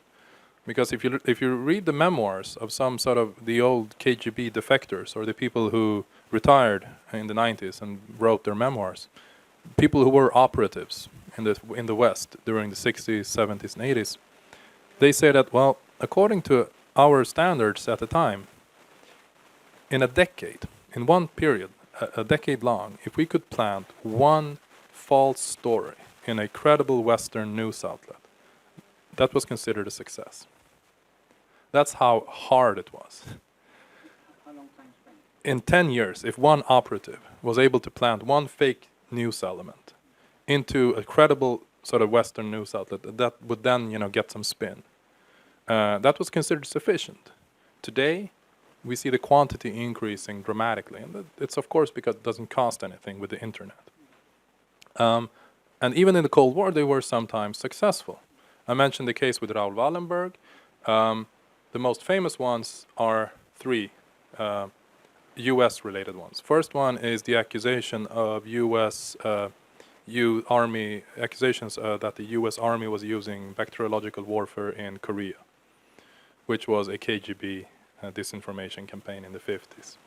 Because if you read the memoirs of some sort of the old KGB defectors or the people who retired in the 90s and wrote their memoirs, people who were operatives in the West during the 60s, 70s, and 80s, they say that, well, according to our standards at the time, in a decade, in one period, a decade long, if we could plant one false story in a credible Western news outlet, that was considered a success. That's how hard it was. How long time span? In 10 years, if one operative was able to plant one fake news element into a credible sort of Western news outlet, that would then, get some spin. That was considered sufficient. Today, we see the quantity increasing dramatically, and it's of course because it doesn't cost anything with the internet. And even in the Cold War, they were sometimes successful. I mentioned the case with Raoul Wallenberg. The most famous ones are three U.S.-related ones. First one is the accusation of U.S. Army accusations that the U.S. Army was using bacteriological warfare in Korea, which was a KGB disinformation campaign in the 50s.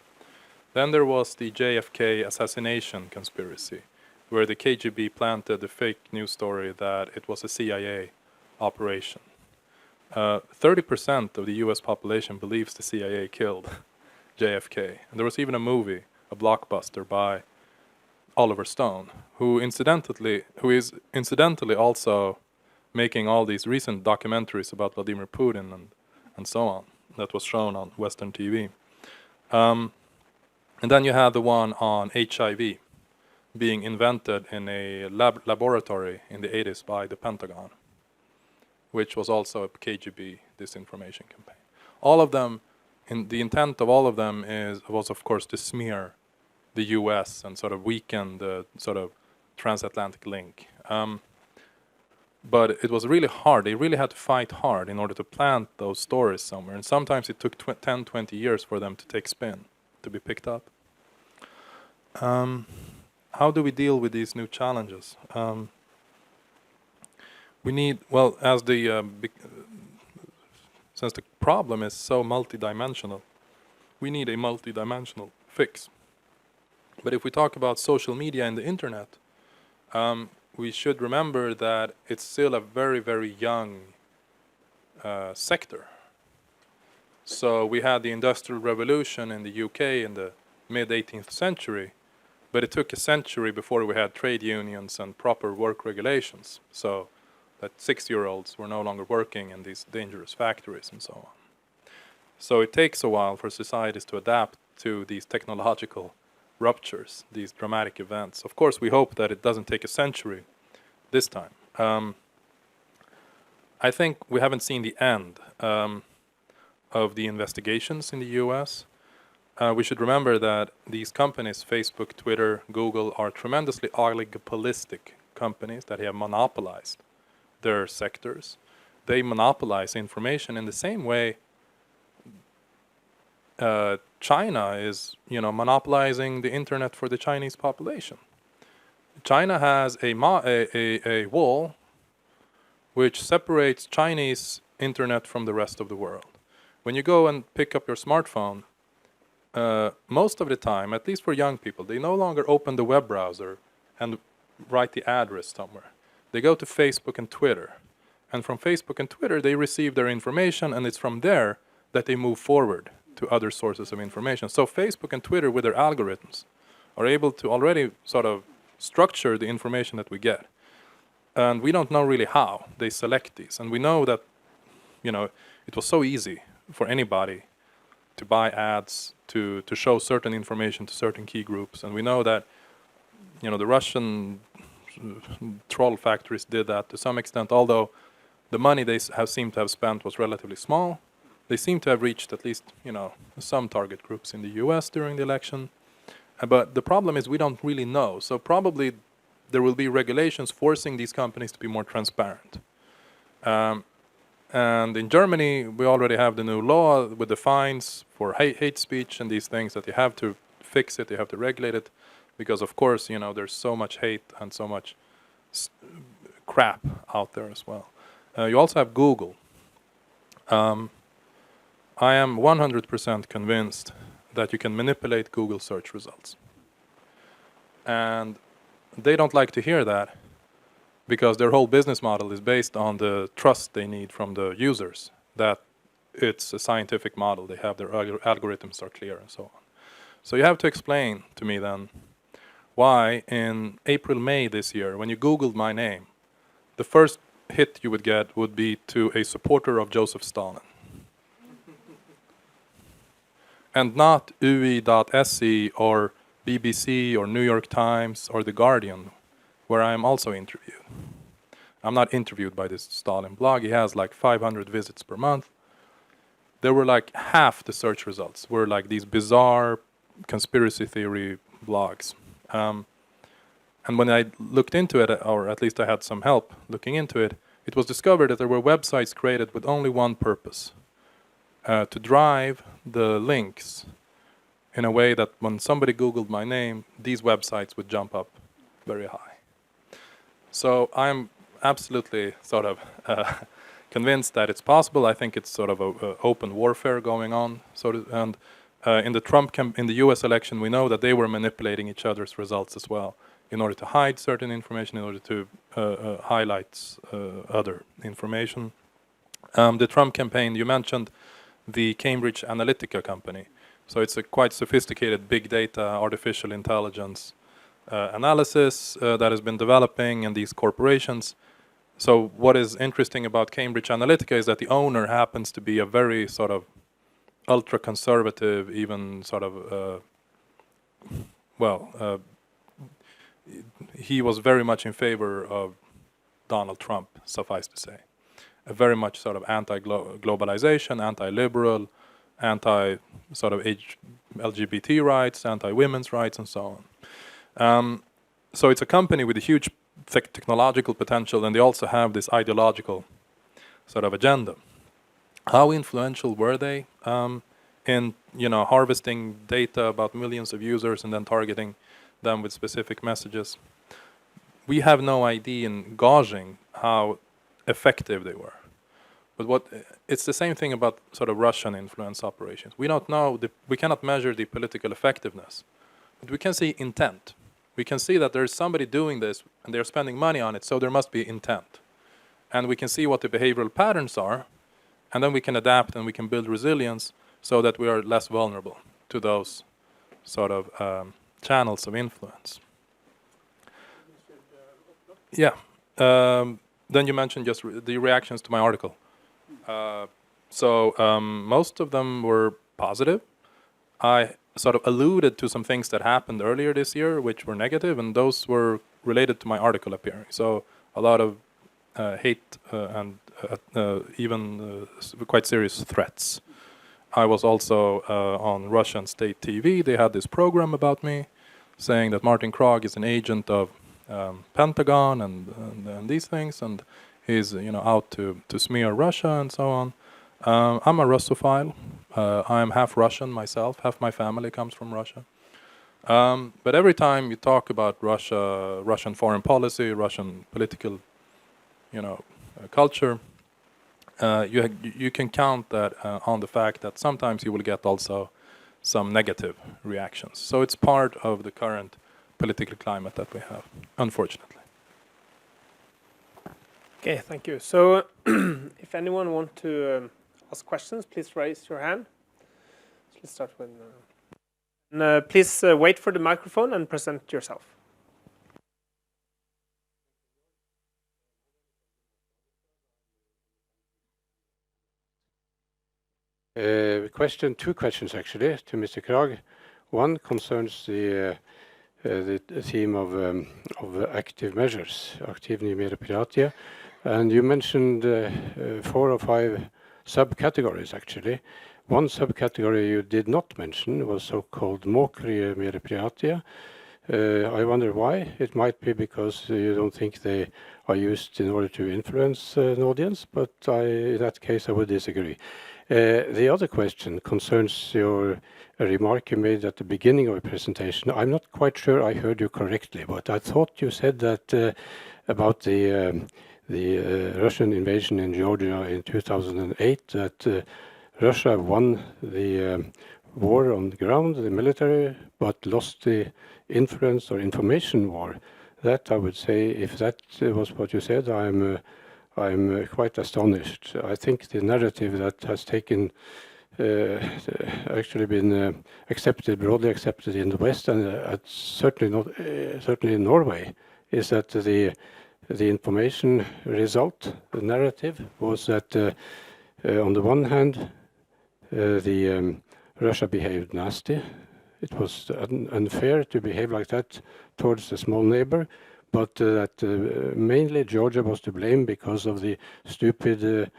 Then there was the JFK assassination conspiracy, where the KGB planted the fake news story that it was a CIA operation. 30% of the US population believes the CIA killed JFK. And there was even a movie, a blockbuster by Oliver Stone, who is incidentally also making all these recent documentaries about Vladimir Putin and so on, that was shown on Western TV. And then you had the one on HIV being invented in a laboratory in the 80s by the Pentagon, which was also a KGB disinformation campaign. All of them, the intent of all of them was of course to smear the US and sort of weaken the sort of transatlantic link. But it was really hard. They really had to fight hard in order to plant those stories somewhere. And sometimes it took 10, 20 years for them to take spin, to be picked up. How do we deal with these new challenges? We need, well, since the problem is so multidimensional, we need a multidimensional fix. But if we talk about social media and the internet, we should remember that it's still a very, very young sector. So we had the Industrial Revolution in the UK in the mid-18th century, but it took a century before we had trade unions and proper work regulations. So that 6-year-olds were no longer working in these dangerous factories and so on. So it takes a while for societies to adapt to these technological ruptures, these dramatic events. Of course, we hope that it doesn't take a century this time. I think we haven't seen the end of the investigations in the US. We should remember that these companies, Facebook, Twitter, Google, are tremendously oligopolistic companies that have monopolized their sectors. They monopolize information in the same way China is, monopolizing the internet for the Chinese population. China has a wall which separates Chinese internet from the rest of the world. When you go and pick up your smartphone, most of the time, at least for young people, they no longer open the web browser and write the address somewhere. They go to Facebook and Twitter. And from Facebook and Twitter, they receive their information, and it's from there that they move forward to other sources of information. So Facebook and Twitter, with their algorithms, are able to already sort of structure the information that we get. And we don't know really how they select these. And we know that, it was so easy for anybody to buy ads, to show certain information to certain key groups. And we know that, the Russian troll factories did that to some extent, although the money they seemed to have spent was relatively small. They seem to have reached at least, some target groups in the US during the election. But the problem is we don't really know. So probably there will be regulations forcing these companies to be more transparent. And in Germany, we already have the new law with the fines for hate speech and these things that you have to fix it, you have to regulate it. Because, of course, there's so much hate and so much crap out there as well. You also have Google. I am 100% convinced that you can manipulate Google search results. And they don't like to hear that because their whole business model is based on the trust they need from the users, that it's a scientific model, they have their algorithms are clear and so on. So you have to explain to me then why in April, May this year, when you Googled my name, the first hit you would get would be to a supporter of Joseph Stalin. And not UI.se or BBC or New York Times or The Guardian, where I am also interviewed. I'm not interviewed by this Stalin blog. He has like 500 visits per month. There were like half the search results were like these bizarre conspiracy theory blogs. And when I looked into it, or at least I had some help looking into it, it was discovered that there were websites created with only one purpose, to drive the links in a way that when somebody Googled my name, these websites would jump up very high. So I'm absolutely sort of convinced that it's possible. I think it's sort of a open warfare going on. And in the U.S. election, we know that they were manipulating each other's results as well in order to hide certain information, in order to highlight other information. The Trump campaign, you mentioned the Cambridge Analytica company. So it's a quite sophisticated big data, artificial intelligence analysis that has been developing in these corporations. So what is interesting about Cambridge Analytica is that the owner happens to be a very sort of ultra-conservative, even sort of, he was very much in favor of Donald Trump, suffice to say. A very much sort of anti-globalization, anti-liberal, anti-sort of LGBT rights, anti-women's rights, and so on. So it's a company with a huge technological potential, and they also have this ideological sort of agenda. How influential were they in harvesting data about millions of users and then targeting them with specific messages? We have no idea in gauging how effective they were. But it's the same thing about sort of Russian influence operations. We don't know, we cannot measure the political effectiveness, but we can see intent. We can see that there's somebody doing this and they're spending money on it, so there must be intent. And we can see what the behavioral patterns are, and then we can adapt and we can build resilience so that we are less vulnerable to those sort of channels of influence. Yeah. Then you mentioned just the reactions to my article. Most of them were positive. I sort of alluded to some things that happened earlier this year which were negative, and those were related to my article appearing. So a lot of hate and even quite serious threats. I was also on Russian state TV. They had this program about me saying that Martin Kragh is an agent of Pentagon and these things, and he's out to smear Russia and so on. I'm a Russophile. I'm half Russian myself. Half my family comes from Russia. But every time you talk about Russia, Russian foreign policy, Russian political, culture, you can count that on the fact that sometimes you will get also some negative reactions. So it's part of the current political climate that we have, unfortunately. Okay, thank you. So if anyone wants to ask questions, please raise your hand. So let's start with... please wait for the microphone and present yourself. Two questions actually to Mr. Kragh. One concerns the theme of active measures, aktivní мероприятия, and you mentioned 4 or 5 subcategories actually. One subcategory you did not mention was so-called mokriga мероприятия. I wonder why. It might be because you don't think they are used in order to influence an audience, but in that case I would disagree. The other question concerns your remark you made at the beginning of your presentation. I'm not quite sure I heard you correctly, but I thought you said that about the Russian invasion in Georgia in 2008, that Russia won the war on the ground, the military, but lost the influence or information war. That I would say, if that was what you said, I'm quite astonished. I think the narrative that has taken actually been accepted, broadly accepted in the West, and certainly in Norway, is that the information result, the narrative, was that on the one hand, Russia behaved nasty. It was unfair to behave like that towards a small neighbor, but that mainly Georgia was to blame because of the stupid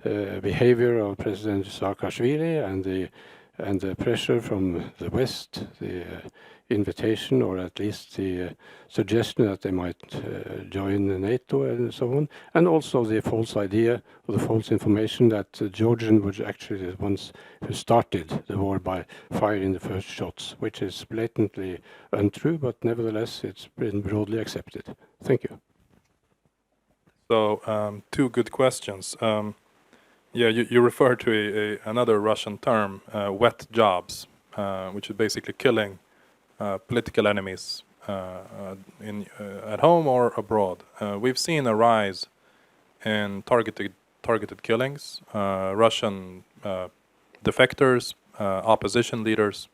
behavior of President Saakashvili and the pressure from the West, the invitation or at least the suggestion that they might join NATO and so on, and also the false idea or the false information that Georgians were actually the ones who started the war by firing the first shots, which is blatantly untrue, but nevertheless it's been broadly accepted. Thank you. So, two good questions. Yeah, you refer to another Russian term, wet jobs, which is basically killing political enemies at home or abroad. We've seen a rise in targeted killings, Russian defectors, opposition leaders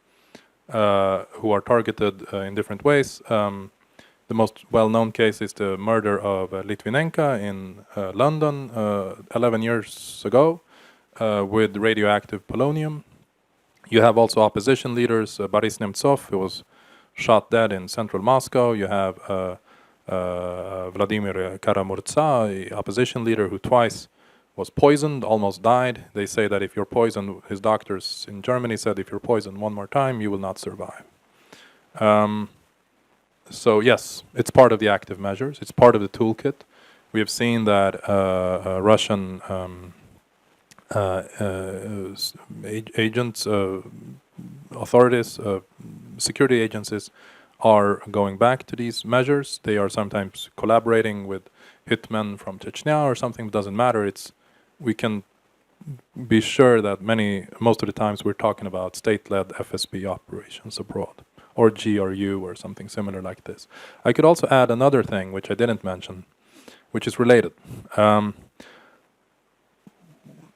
who are targeted in different ways. The most well-known case is the murder of Litvinenko in London 11 years ago with radioactive polonium. You have also opposition leaders, Boris Nemtsov, who was shot dead in central Moscow. You have Vladimir Kara-Murza, opposition leader who twice was poisoned, almost died. They say that if you're poisoned, his doctors in Germany said if you're poisoned one more time, you will not survive. So yes, it's part of the active measures. It's part of the toolkit. We have seen that Russian agents, authorities, security agencies are going back to these measures. They are sometimes collaborating with hitmen from Chechnya or something. It doesn't matter. We can be sure that most of the times we're talking about state-led FSB operations abroad, or GRU or something similar like this. I could also add another thing which I didn't mention, which is related.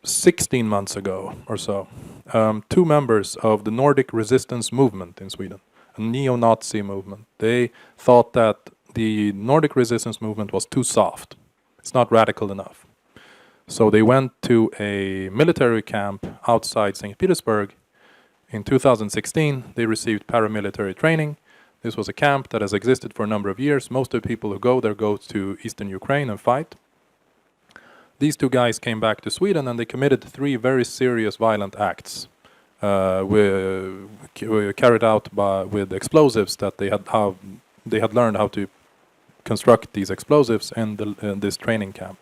16 months ago or so, two members of the Nordic resistance movement in Sweden, a neo-Nazi movement, they thought that the Nordic resistance movement was too soft. It's not radical enough. So they went to a military camp outside St. Petersburg. In 2016, they received paramilitary training. This was a camp that has existed for a number of years. Most of the people who go there go to eastern Ukraine and fight. These two guys came back to Sweden and they committed 3 very serious violent acts carried out with explosives that they had learned how to construct these explosives in this training camp.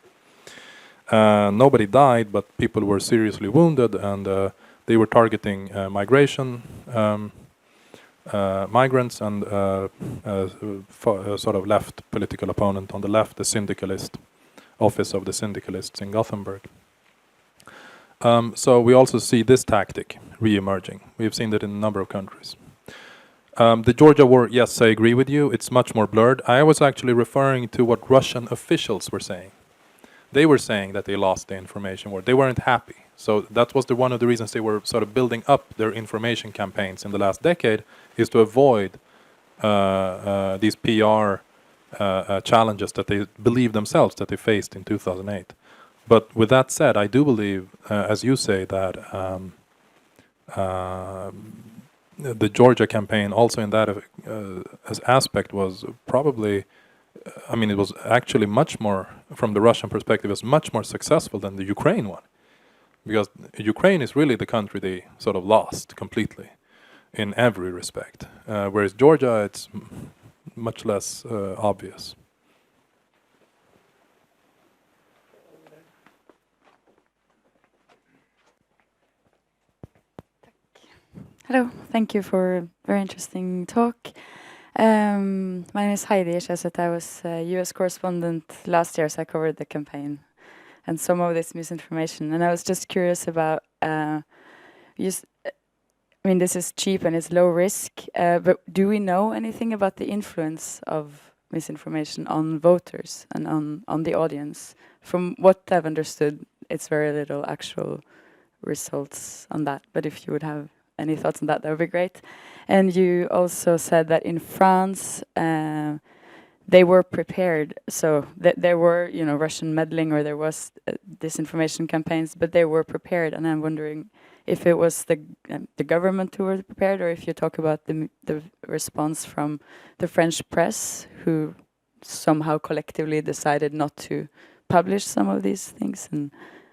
Nobody died, but people were seriously wounded, and they were targeting migrants and sort of left political opponent on the left, the syndicalist office of the syndicalists in Gothenburg. So we also see this tactic re-emerging. We've seen that in a number of countries. The Georgia war, yes, I agree with you. It's much more blurred. I was actually referring to what Russian officials were saying. They were saying that they lost the information war. They weren't happy. So that was one of the reasons they were sort of building up their information campaigns in the last decade, is to avoid these PR challenges that they believe themselves that they faced in 2008. But with that said, I do believe, as you say, that the Georgia campaign also in that aspect was probably, it was actually much more, from the Russian perspective, was much more successful than the Ukraine one. Because Ukraine is really the country they sort of lost completely in every respect. Whereas Georgia, it's much less obvious. Hello, thank you for a very interesting talk. My name is Heidi Skjeseth. I was a US correspondent last year, so I covered the campaign and some of this misinformation. And I was just curious about, I mean, this is cheap and it's low risk, but do we know anything about the influence of misinformation on voters and on the audience? From what I've understood, it's very little actual results on that. But if you would have any thoughts on that, that would be great. And you also said that in France, they were prepared. So there were, you know, Russian meddling, or there was disinformation campaigns, but they were prepared. And I'm wondering if it was the government who were prepared, or if you talk about the response from the French press, who somehow collectively decided not to publish some of these things, and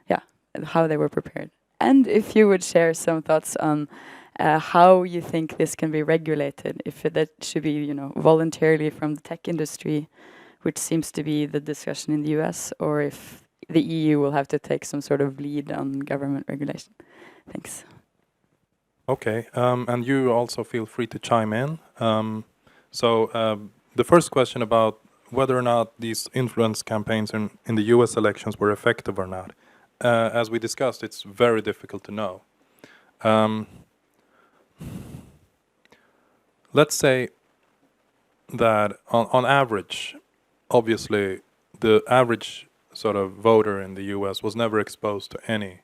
yeah, how they were prepared. And if you would share some thoughts on how you think this can be regulated, if that should be, you know, voluntarily from the tech industry, which seems to be the discussion in the US, or if the EU will have to take some sort of lead on government regulation. Thanks. Okay, and you also feel free to chime in. The first question about whether or not these influence campaigns in the US elections were effective or not. As we discussed, it's very difficult to know. Let's say that on average, obviously, the average sort of voter in the US was never exposed to any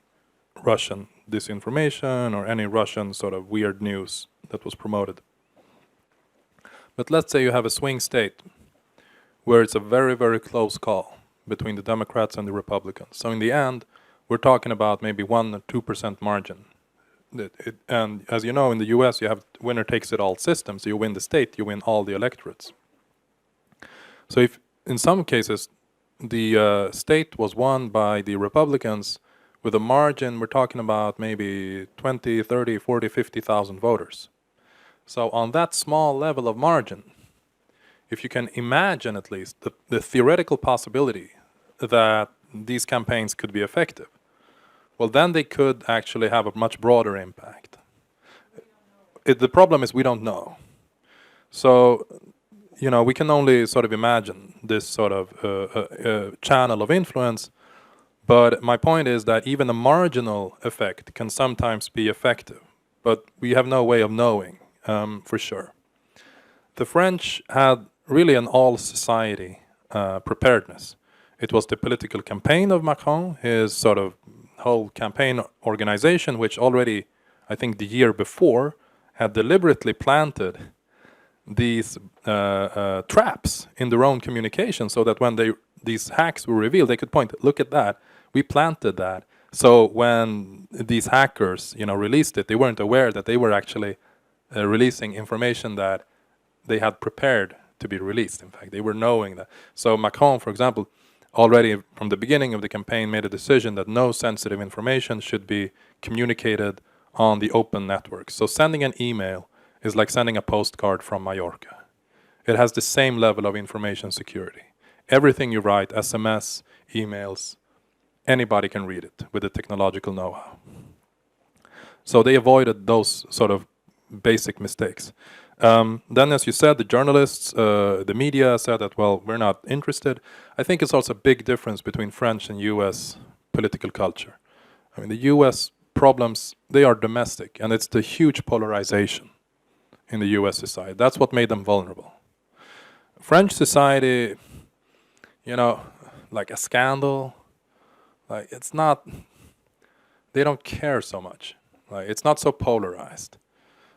Russian disinformation or any Russian sort of weird news that was promoted. But let's say you have a swing state where it's a very, very close call between the Democrats and the Republicans. So in the end, we're talking about maybe 1 or 2% margin. And as you know, in the US, you have winner takes it all system. So you win the state, you win all the electorates. So if in some cases the state was won by the Republicans with a margin, we're talking about maybe 20, 30, 40, 50,000 voters. So on that small level of margin, if you can imagine at least the theoretical possibility that these campaigns could be effective, well, then they could actually have a much broader impact. The problem is we don't know. So, you know, we can only sort of imagine this sort of channel of influence. But my point is that even a marginal effect can sometimes be effective. But we have no way of knowing for sure. The French had really an all-society preparedness. It was the political campaign of Macron, his sort of whole campaign organization, which already, I think the year before, had deliberately planted these traps in their own communication, so that when these hacks were revealed, they could point, look at that, we planted that. So when these hackers, you know, released it, they weren't aware that they were actually releasing information that they had prepared to be released. In fact, they were knowing that. So Macron, for example, already from the beginning of the campaign made a decision that no sensitive information should be communicated on the open network. So sending an email is like sending a postcard from Mallorca. It has the same level of information security. Everything you write, SMS, emails, anybody can read it with the technological know-how. So they avoided those sort of basic mistakes. Then, as you said, the journalists, the media said that, well, we're not interested. I think it's also a big difference between French and US political culture. I mean, the US problems, they are domestic, and it's the huge polarization in the US society. That's what made them vulnerable. French society, you know, like a scandal, like it's not, they don't care so much. Like, it's not so polarized.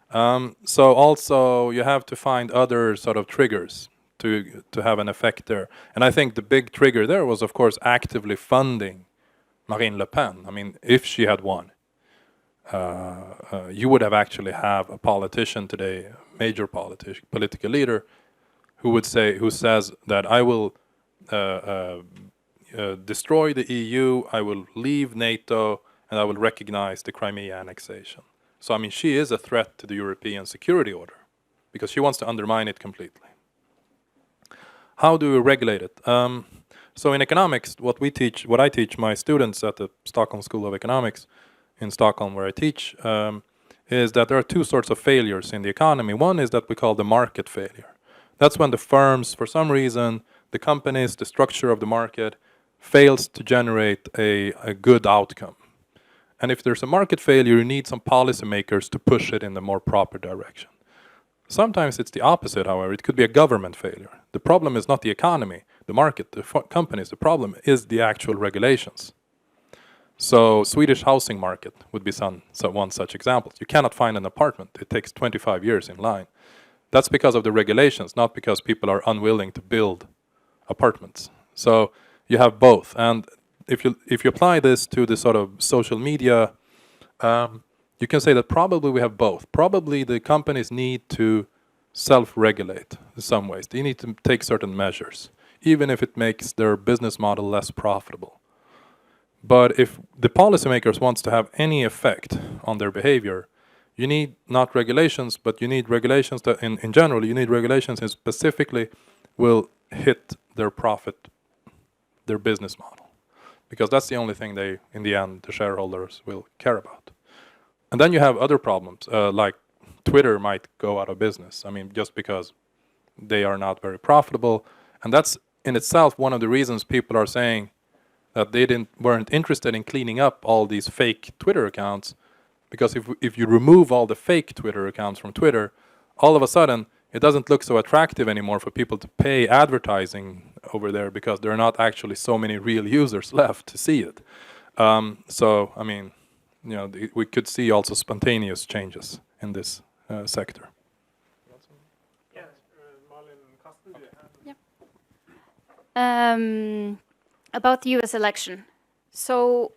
So also you have to find other sort of triggers to have an effect there. And I think the big trigger there was, of course, actively funding Marine Le Pen. I mean, if she had won, you would have actually have a politician today, a major political leader, who says that I will destroy the EU, I will leave NATO, and I will recognize the Crimea annexation. So, I mean, she is a threat to the European security order because she wants to undermine it completely. How do we regulate it? So in economics, what I teach my students at the Stockholm School of Economics in Stockholm, where I teach, is that there are two sorts of failures in the economy. One is that we call the market failure. That's when the firms, for some reason, the companies, the structure of the market, fails to generate a good outcome. And if there's a market failure, you need some policymakers to push it in the more proper direction. Sometimes it's the opposite, however. It could be a government failure. The problem is not the economy, the market, the companies. The problem is the actual regulations. So Swedish housing market would be one such example. You cannot find an apartment. It takes 25 years in line. That's because of the regulations, not because people are unwilling to build apartments. So you have both. And if you apply this to the sort of social media, you can say that probably we have both. Probably the companies need to self-regulate in some ways. They need to take certain measures, even if it makes their business model less profitable. But if the policymakers wants to have any effect on their behavior, you need not regulations, but you need regulations that, in general, you need regulations that specifically will hit their profit, their business model. Because that's the only thing they, in the end, the shareholders will care about. And then you have other problems, like Twitter might go out of business. I mean, just because they are not very profitable. And that's in itself one of the reasons people are saying that they weren't interested in cleaning up all these fake Twitter accounts. Because if you remove all the fake Twitter accounts from Twitter, all of a sudden it doesn't look so attractive anymore for people to pay advertising over there because there are not actually so many real users left to see it. So, I mean, you know, we could see also spontaneous changes in this sector. Yes, Malin Østevik. About the US election. So,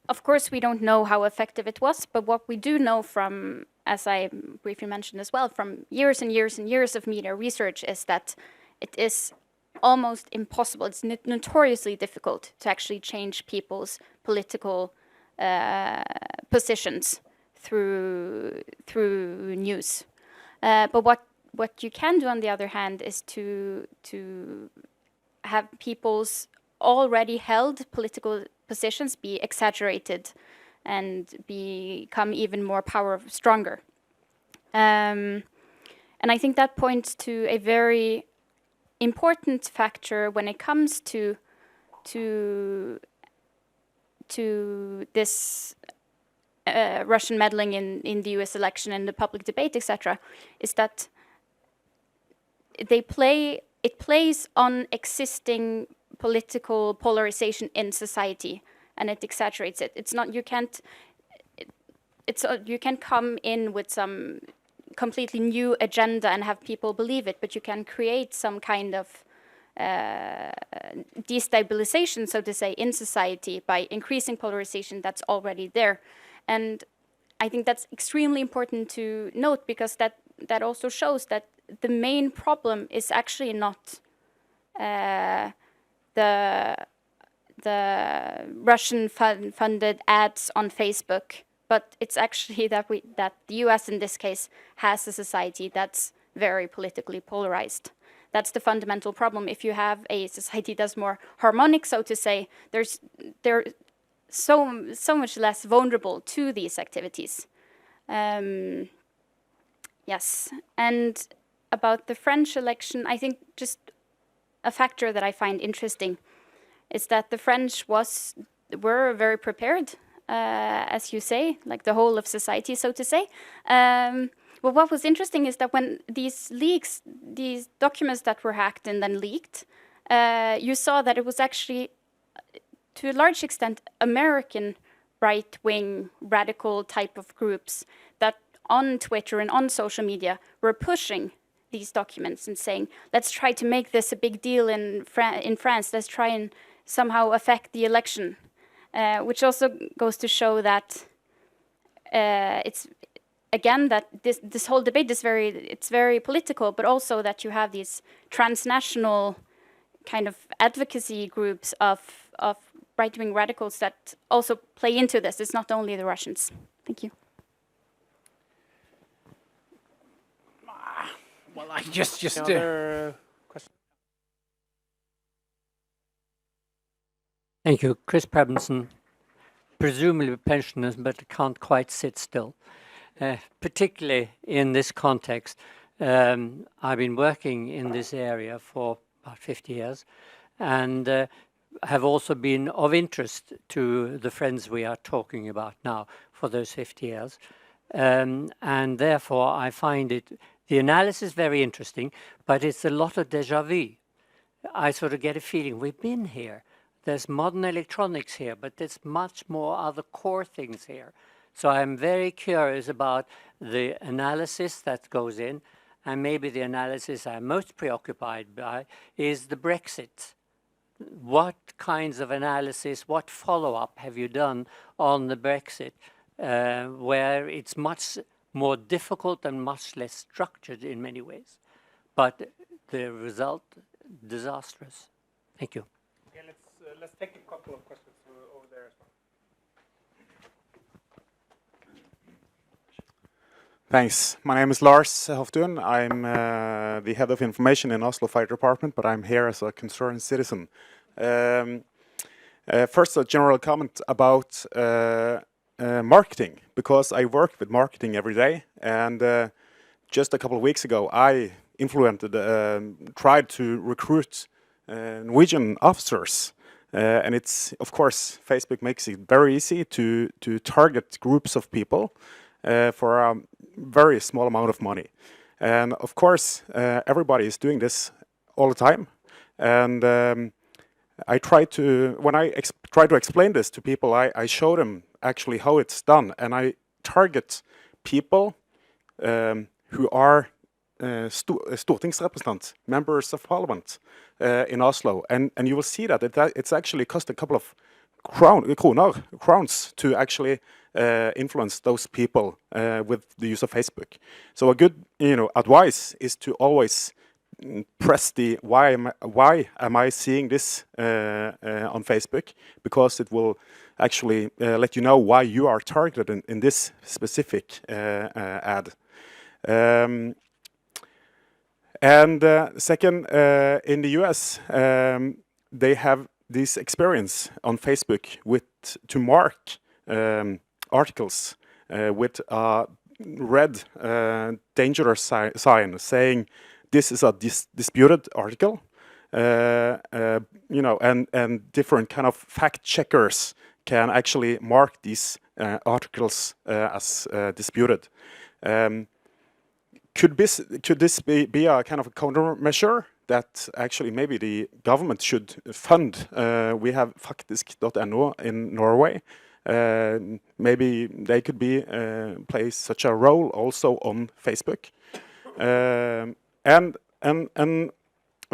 of course, we don't know how effective it was, but what we do know from, as I briefly mentioned as well, from years and years and years of media research is that it is almost impossible. It's notoriously difficult to actually change people's political positions through news. But what you can do, on the other hand, is to have people's already held political positions be exaggerated and become even more stronger. And I think that points to a very important factor when it comes to this Russian meddling in the US election and the public debate, etc., is that it plays on existing political polarization in society, and it exaggerates it. It's not, you can't come in with some completely new agenda and have people believe it, but you can create some kind of destabilization, so to say, in society by increasing polarization that's already there. And I think that's extremely important to note, because that also shows that the main problem is actually not the Russian funded ads on Facebook, but it's actually that the US in this case has a society that's very politically polarized. That's the fundamental problem. If you have a society that's more harmonic, so to say, they're so much less vulnerable to these activities. Yes, and about the French election, I think just a factor that I find interesting is that the French were very prepared, as you say, like the whole of society, so to say. But what was interesting is that when these documents that were hacked and then leaked, you saw that it was actually, to a large extent, American right-wing radical type of groups that on Twitter and on social media were pushing these documents and saying, let's try to make this a big deal in France, let's try and somehow affect the election, which also goes to show that it's, again, that this whole debate is very political, but also that you have these transnational kind of advocacy groups of right-wing radicals that also play into this. It's not only the Russians. Thank you. Well, I just Other questions? Thank you. Chris Prebenson, presumably a pensionist, but can't quite sit still. Particularly in this context, I've been working in this area for about 50 years, and have also been of interest to the friends we are talking about now for those 50 years. And therefore, I find the analysis very interesting, but it's a lot of déjà vu. I sort of get a feeling we've been here. There's modern electronics here, but there's much more other core things here. So I'm very curious about the analysis that goes in, and maybe the analysis I'm most preoccupied by is the Brexit. What kinds of analysis, what follow-up have you done on the Brexit, where it's much more difficult and much less structured in many ways, but the result disastrous? Thank you. Okay, let's take a couple of questions over there as well. Thanks. My name is Lars Hoftun. I'm the head of information in Oslo Fire Department, but I'm here as a concerned citizen. First, a general comment about marketing, because I work with marketing every day, and just a couple of weeks ago I tried to recruit Norwegian officers, and it's, of course, Facebook makes it very easy to target groups of people for a very small amount of money. And of course, everybody is doing this all the time. And when I try to explain this to people, I show them actually how it's done. And I target people who are stortingsrepresentanter, members of parliament in Oslo. And you will see that it's actually cost a couple of crowns to actually influence those people with the use of Facebook. So a good advice is to always press the why am I seeing this on Facebook, because it will actually let you know why you are targeted in this specific ad. And second, in the US, they have this experience on Facebook to mark articles with a red dangerous sign saying this is a disputed article, and different kind of fact checkers can actually mark these articles as disputed. Could this be a kind of a countermeasure that actually maybe the government should fund? We have faktisk.no in Norway. Maybe they could play such a role also on Facebook. And I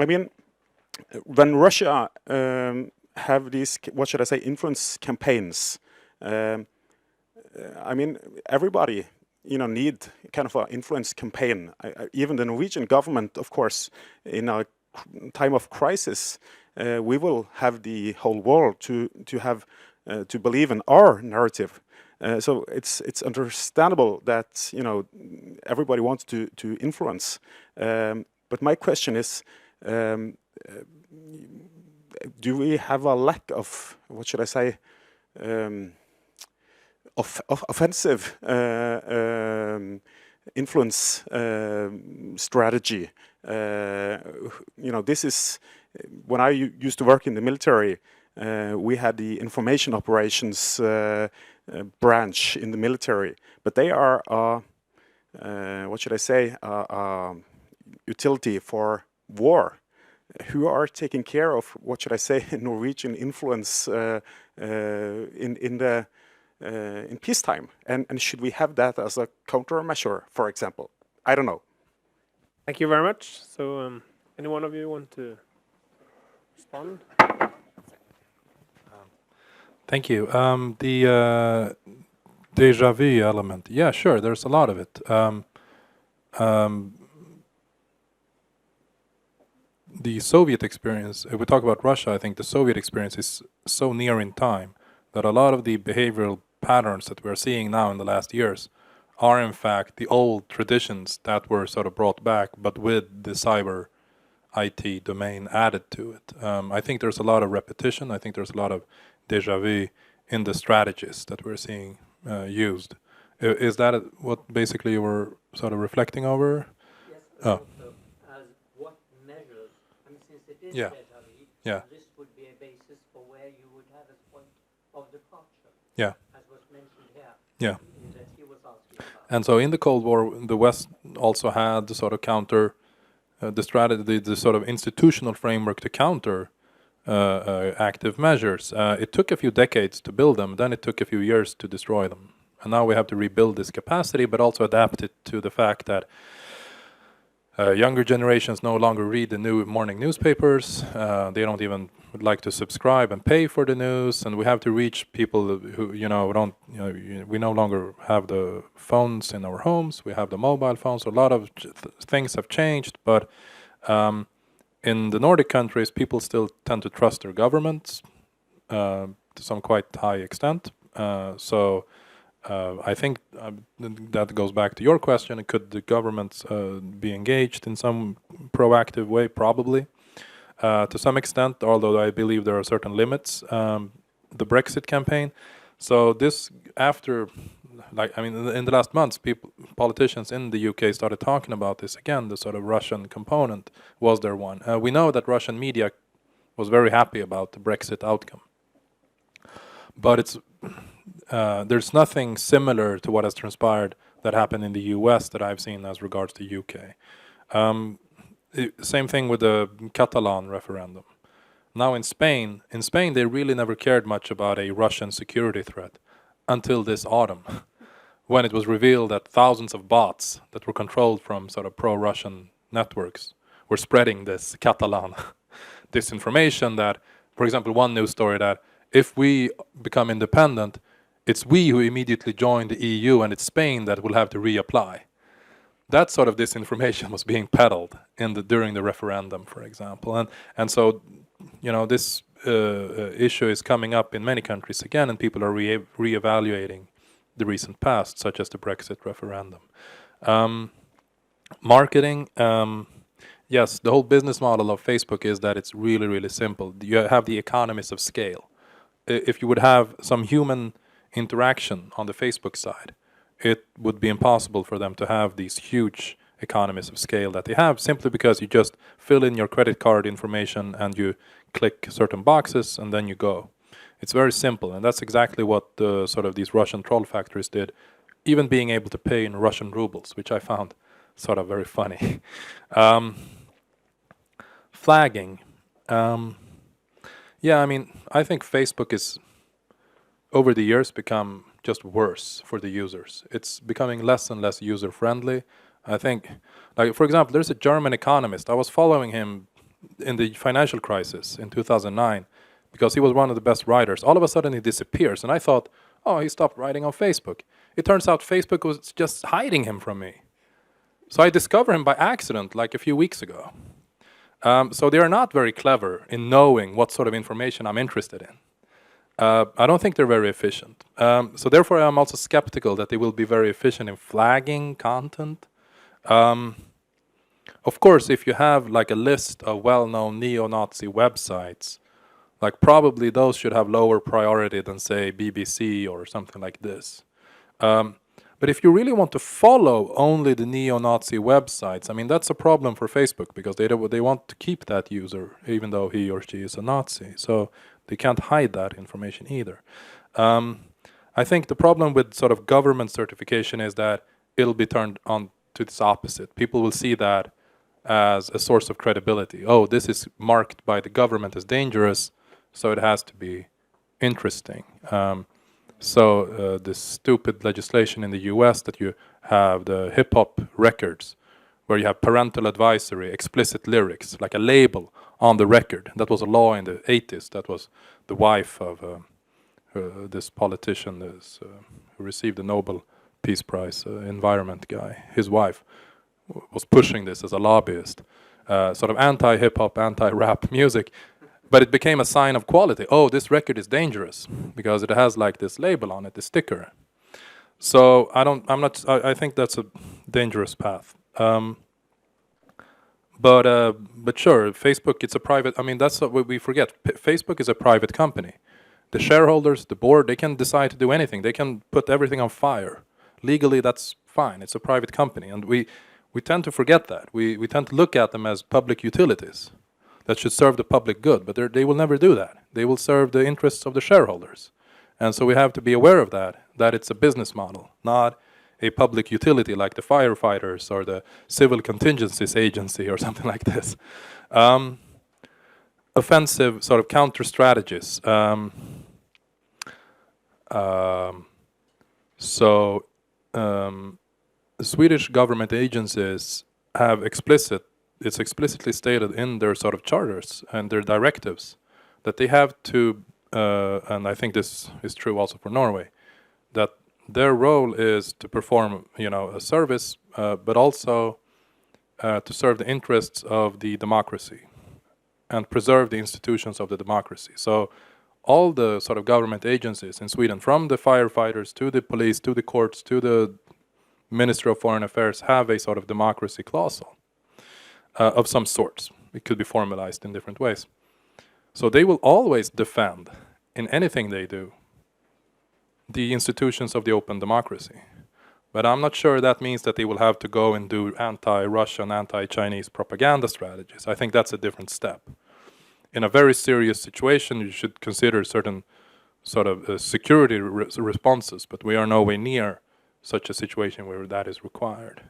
mean, when Russia have these, what should I say, influence campaigns, I mean, everybody need kind of an influence campaign. Even the Norwegian government, of course, in a time of crisis, we will have the whole world to believe in our narrative. So it's understandable that everybody wants to influence. But my question is, do we have a lack of, what should I say, of offensive influence strategy? This is when I used to work in the military. We had the information operations branch in the military, but they are what should I say, utility for war, who are taking care of, what should I say, Norwegian influence in peacetime, and should we have that as a countermeasure, for example? I don't know. Thank you very much. So, any one of you want to respond? Thank you. The déjà vu element. Yeah, sure. There's a lot of it. The Soviet experience, if we talk about Russia, I think the Soviet experience is so near in time that a lot of the behavioral patterns that we're seeing now in the last years are in fact the old traditions that were sort of brought back, but with the cyber IT domain added to it. I think there's a lot of repetition. I think there's a lot of déjà vu in the strategies that we're seeing used. Is that what basically you were sort of reflecting over? Oh. Also, as what measures, I mean, since it is Yeah. deadly, Yeah. this would be a basis for where you would have a point of departure, Yeah. as was mentioned here, Yeah. that he was asking about. And so in the Cold War, the West also had the sort of counter, the strategy, the sort of institutional framework to counter active measures. It took a few decades to build them, then it took a few years to destroy them. And now we have to rebuild this capacity, but also adapt it to the fact that younger generations no longer read the new morning newspapers. They don't even like to subscribe and pay for the news, and we have to reach people who don't. We no longer have the phones in our homes. We have the mobile phones. So a lot of things have changed, but in the Nordic countries, people still tend to trust their governments to some quite high extent. I think that goes back to your question. Could the governments be engaged in some proactive way? Probably, to some extent, although I believe there are certain limits. The Brexit campaign. So this, after, in the last months, politicians in the UK started talking about this again. The sort of Russian component was there one. We know that Russian media was very happy about the Brexit outcome, but there's nothing similar to what has transpired that happened in the US that I've seen as regards to UK. Same thing with the Catalan referendum. Now in Spain they really never cared much about a Russian security threat until this autumn, when it was revealed that thousands of bots that were controlled from sort of pro-Russian networks were spreading this Catalan disinformation that, for example, one news story that if we become independent, it's we who immediately join the EU and it's Spain that will have to reapply. That sort of disinformation was being peddled during the referendum, for example. And so, this issue is coming up in many countries again, and people are reevaluating the recent past, such as the Brexit referendum. Marketing, yes, the whole business model of Facebook is that it's really, really simple. You have the economies of scale. If you would have some human interaction on the Facebook side, it would be impossible for them to have these huge economies of scale that they have, simply because you just fill in your credit card information and you click certain boxes and then you go. It's very simple, and that's exactly what sort of these Russian troll factories did, even being able to pay in Russian rubles, which I found sort of very funny. Flagging. I think Facebook is, over the years, become just worse for the users. It's becoming less and less user-friendly. I think, for example, there's a German economist. I was following him in the financial crisis in 2009 because he was one of the best writers. All of a sudden he disappears, and I thought, oh, he stopped writing on Facebook. It turns out Facebook was just hiding him from me. So I discovered him by accident like a few weeks ago. So they are not very clever in knowing what sort of information I'm interested in. I don't think they're very efficient. So therefore I'm also skeptical that they will be very efficient in flagging content. Of course, if you have like a list of well-known neo-Nazi websites, like probably those should have lower priority than, say, BBC or something like this. But if you really want to follow only the neo-Nazi websites, I mean, that's a problem for Facebook, because they want to keep that user even though he or she is a Nazi. So they can't hide that information either. I think the problem with sort of government certification is that it'll be turned on to its opposite. People will see that as a source of credibility. Oh, this is marked by the government as dangerous, so it has to be interesting. So this stupid legislation in the US that you have the hip-hop records, where you have parental advisory, explicit lyrics, like a label on the record. That was a law in the 80s. That was the wife of this politician who received the Nobel Peace Prize, environment guy. His wife was pushing this as a lobbyist, sort of anti-hip-hop, anti-rap music. But it became a sign of quality. Oh, this record is dangerous because it has like this label on it, this sticker. So I think that's a dangerous path. But sure, Facebook, it's a private, I mean, that's what we forget. Facebook is a private company. The shareholders, the board, they can decide to do anything. They can put everything on fire. Legally, that's fine. It's a private company. And we we tend to forget that. We tend to look at them as public utilities that should serve the public good, but they will never do that. They will serve the interests of the shareholders. And so we have to be aware of that it's a business model, not a public utility like the firefighters or the civil contingencies agency or something like this. Offensive sort of counter strategies. Swedish government agencies have it's explicitly stated in their sort of charters and their directives that they have to, and I think this is true also for Norway, that their role is to perform, a service, but also to serve the interests of the democracy and preserve the institutions of the democracy. So all the sort of government agencies in Sweden, from the firefighters to the police to the courts to the Ministry of Foreign Affairs, have a sort of democracy clause of some sorts. It could be formalized in different ways. So they will always defend, in anything they do, the institutions of the open democracy. But I'm not sure that means that they will have to go and do anti-Russian, anti-Chinese propaganda strategies. I think that's a different step. In a very serious situation, you should consider certain sort of security responses, but we are nowhere near such a situation where that is required.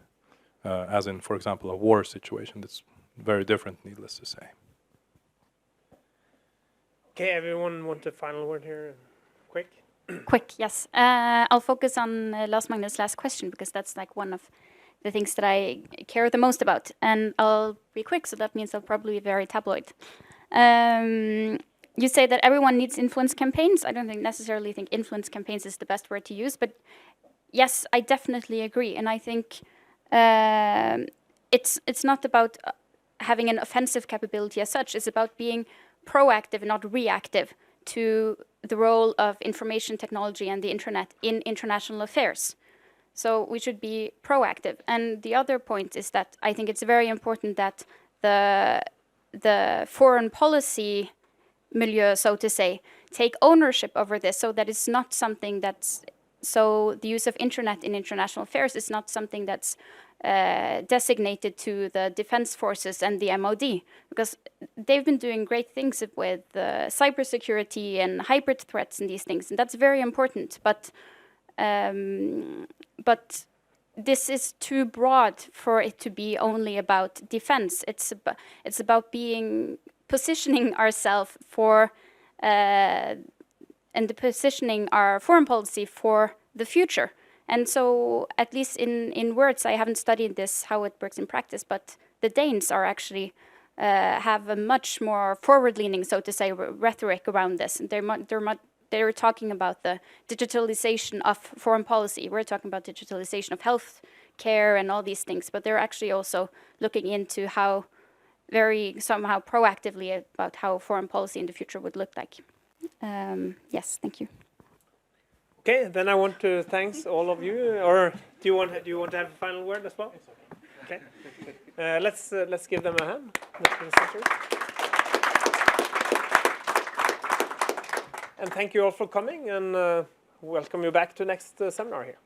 As in, for example, a war situation. That's very different, needless to say. Okay, everyone want a final word here? Quick? Quick, yes. I'll focus on Lars Magnus' last question, because that's like one of the things that I care the most about. And I'll be quick, so that means I'll probably be very tabloid. You say that everyone needs influence campaigns. I don't necessarily think influence campaigns is the best word to use, but yes, I definitely agree. And I think it's not about having an offensive capability as such. It's about being proactive, not reactive, to the role of information technology and the internet in international affairs. So we should be proactive. And the other point is that I think it's very important that the foreign policy milieu, so to say, take ownership over this, so that it's not something that's, so the use of internet in international affairs is not something that's designated to the defense forces and the MOD, because they've been doing great things with cybersecurity and hybrid threats and these things, and that's very important. But this is too broad for it to be only about defense. It's about positioning ourselves for and positioning our foreign policy for the future. And so, at least in words, I haven't studied this, how it works in practice, but the Danes are actually have a much more forward-leaning, so to say, rhetoric around this. And they're talking about the digitalization of foreign policy. We're talking about digitalization of health care and all these things, but they're actually also looking into how somehow proactively about how foreign policy in the future would look like. Yes, thank you. Okay, then I want to thank all of you. Or do you want to have a final word as well? Okay. Let's give them a hand. And thank you all for coming, and welcome you back to next seminar here.